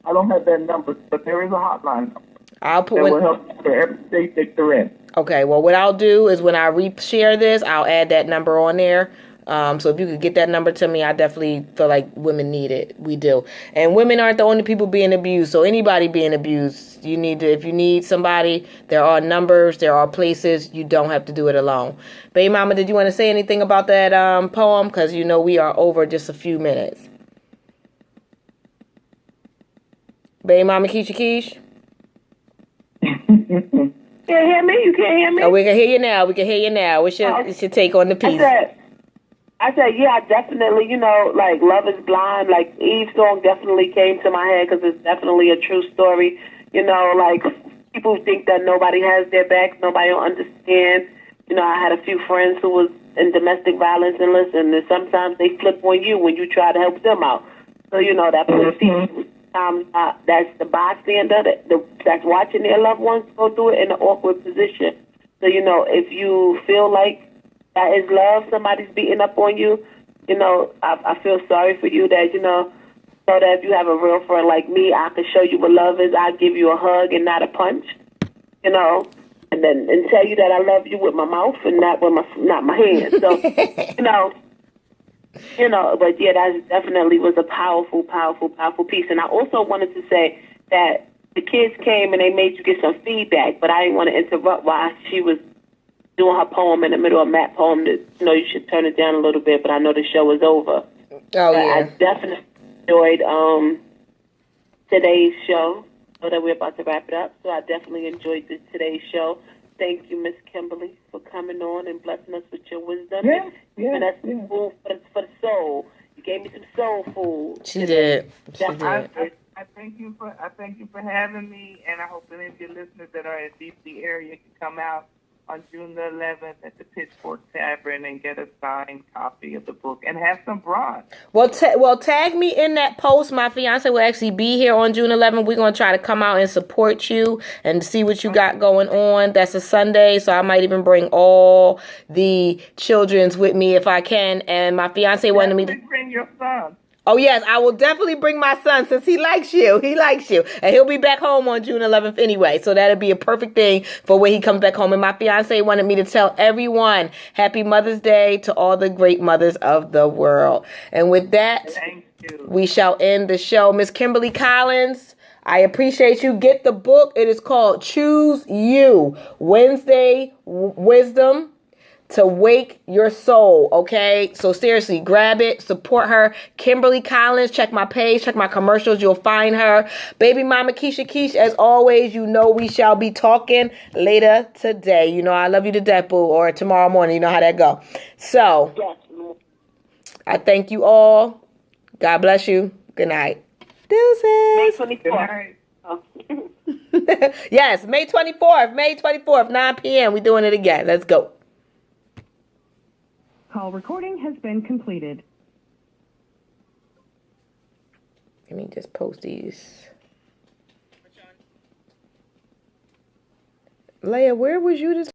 I don't have that number, but there is a hotline. I'll put that will help for every state that they're in. Okay. Well, what I'll do is when I re-share this, I'll add that number on there. So if you could get that number to me, I definitely feel like women need it. We do. And women aren't the only people being abused. So anybody being abused, if you need somebody, there are numbers, there are places. You don't have to do it alone. Baby Mama, did you want to say anything about that poem? Because we are over just a few minutes. Baby Mama Keisha Keish? Can't hear me? You can't hear me? Oh, we can hear you now. What's your take on the piece? I said, yeah, I definitely, like Love is Blind, like Eve's song definitely came to my head because it's definitely a true story. Like people think that nobody has their backs, nobody will understand. I had a few friends who was in domestic violence, and listen, and sometimes they flip on you when you try to help them out. So, that puts people, that's the bystander that's watching their loved ones go through it in an awkward position. So, if you feel like that is love, somebody's beating up on you, I feel sorry for you that, so that if you have a real friend like me, I can show you what love is. I give you a hug and not a punch, and tell you that I love you with my mouth and not my hands. So, but yeah, that definitely was a powerful, powerful, powerful piece. And I also wanted to say that the kids came and they made you get some feedback, but I didn't want to interrupt while she was doing her poem in the middle of Matt's poem. That you should turn it down a little bit, but I know the show is over. Oh, yeah. I definitely enjoyed today's show. So that we're about to wrap it up. So I definitely enjoyed today's show. Thank you, Miss Kimberly, for coming on and blessing us with your wisdom. And that's food for the soul. You gave me some soul food. She did. I thank you for having me, and I hope any of your listeners that are in the DC area can come out on June the 11th at the Pitchfork Tavern and get a signed copy of the book and have some broad. Well, tag me in that post. My fiance will actually be here on June 11th. We're going to try to come out and support you and see what you got going on. That's a Sunday, so I might even bring all the children's with me if I can. And my fiance wanted me to bring your son. Oh, yes, I will definitely bring my son since he likes you. He likes you. And he'll be back home on June 11th anyway. So that'll be a perfect thing for when he comes back home. And my fiance wanted me to tell everyone Happy Mother's Day to all the great mothers of the world. And with that, we shall end the show. Miss Kimberly Collins, I appreciate you. Get the book. It is called Choose You, Wednesday Wisdom to Wake Your Soul, okay? So seriously, grab it, support her. Kimberly Collins, check my page, check my commercials, you'll find her. Baby mama Keisha Keish, as always, you know we shall be talking later today. You know I love you to death, boo, or tomorrow morning, you know how that go. So, I thank you all. God bless you. Good night. Deuces. May 24th. Yes, May 24th, 9 p.m. We're doing it again. Let's go. Call recording has been completed. Let me just post these. Leia, where was you this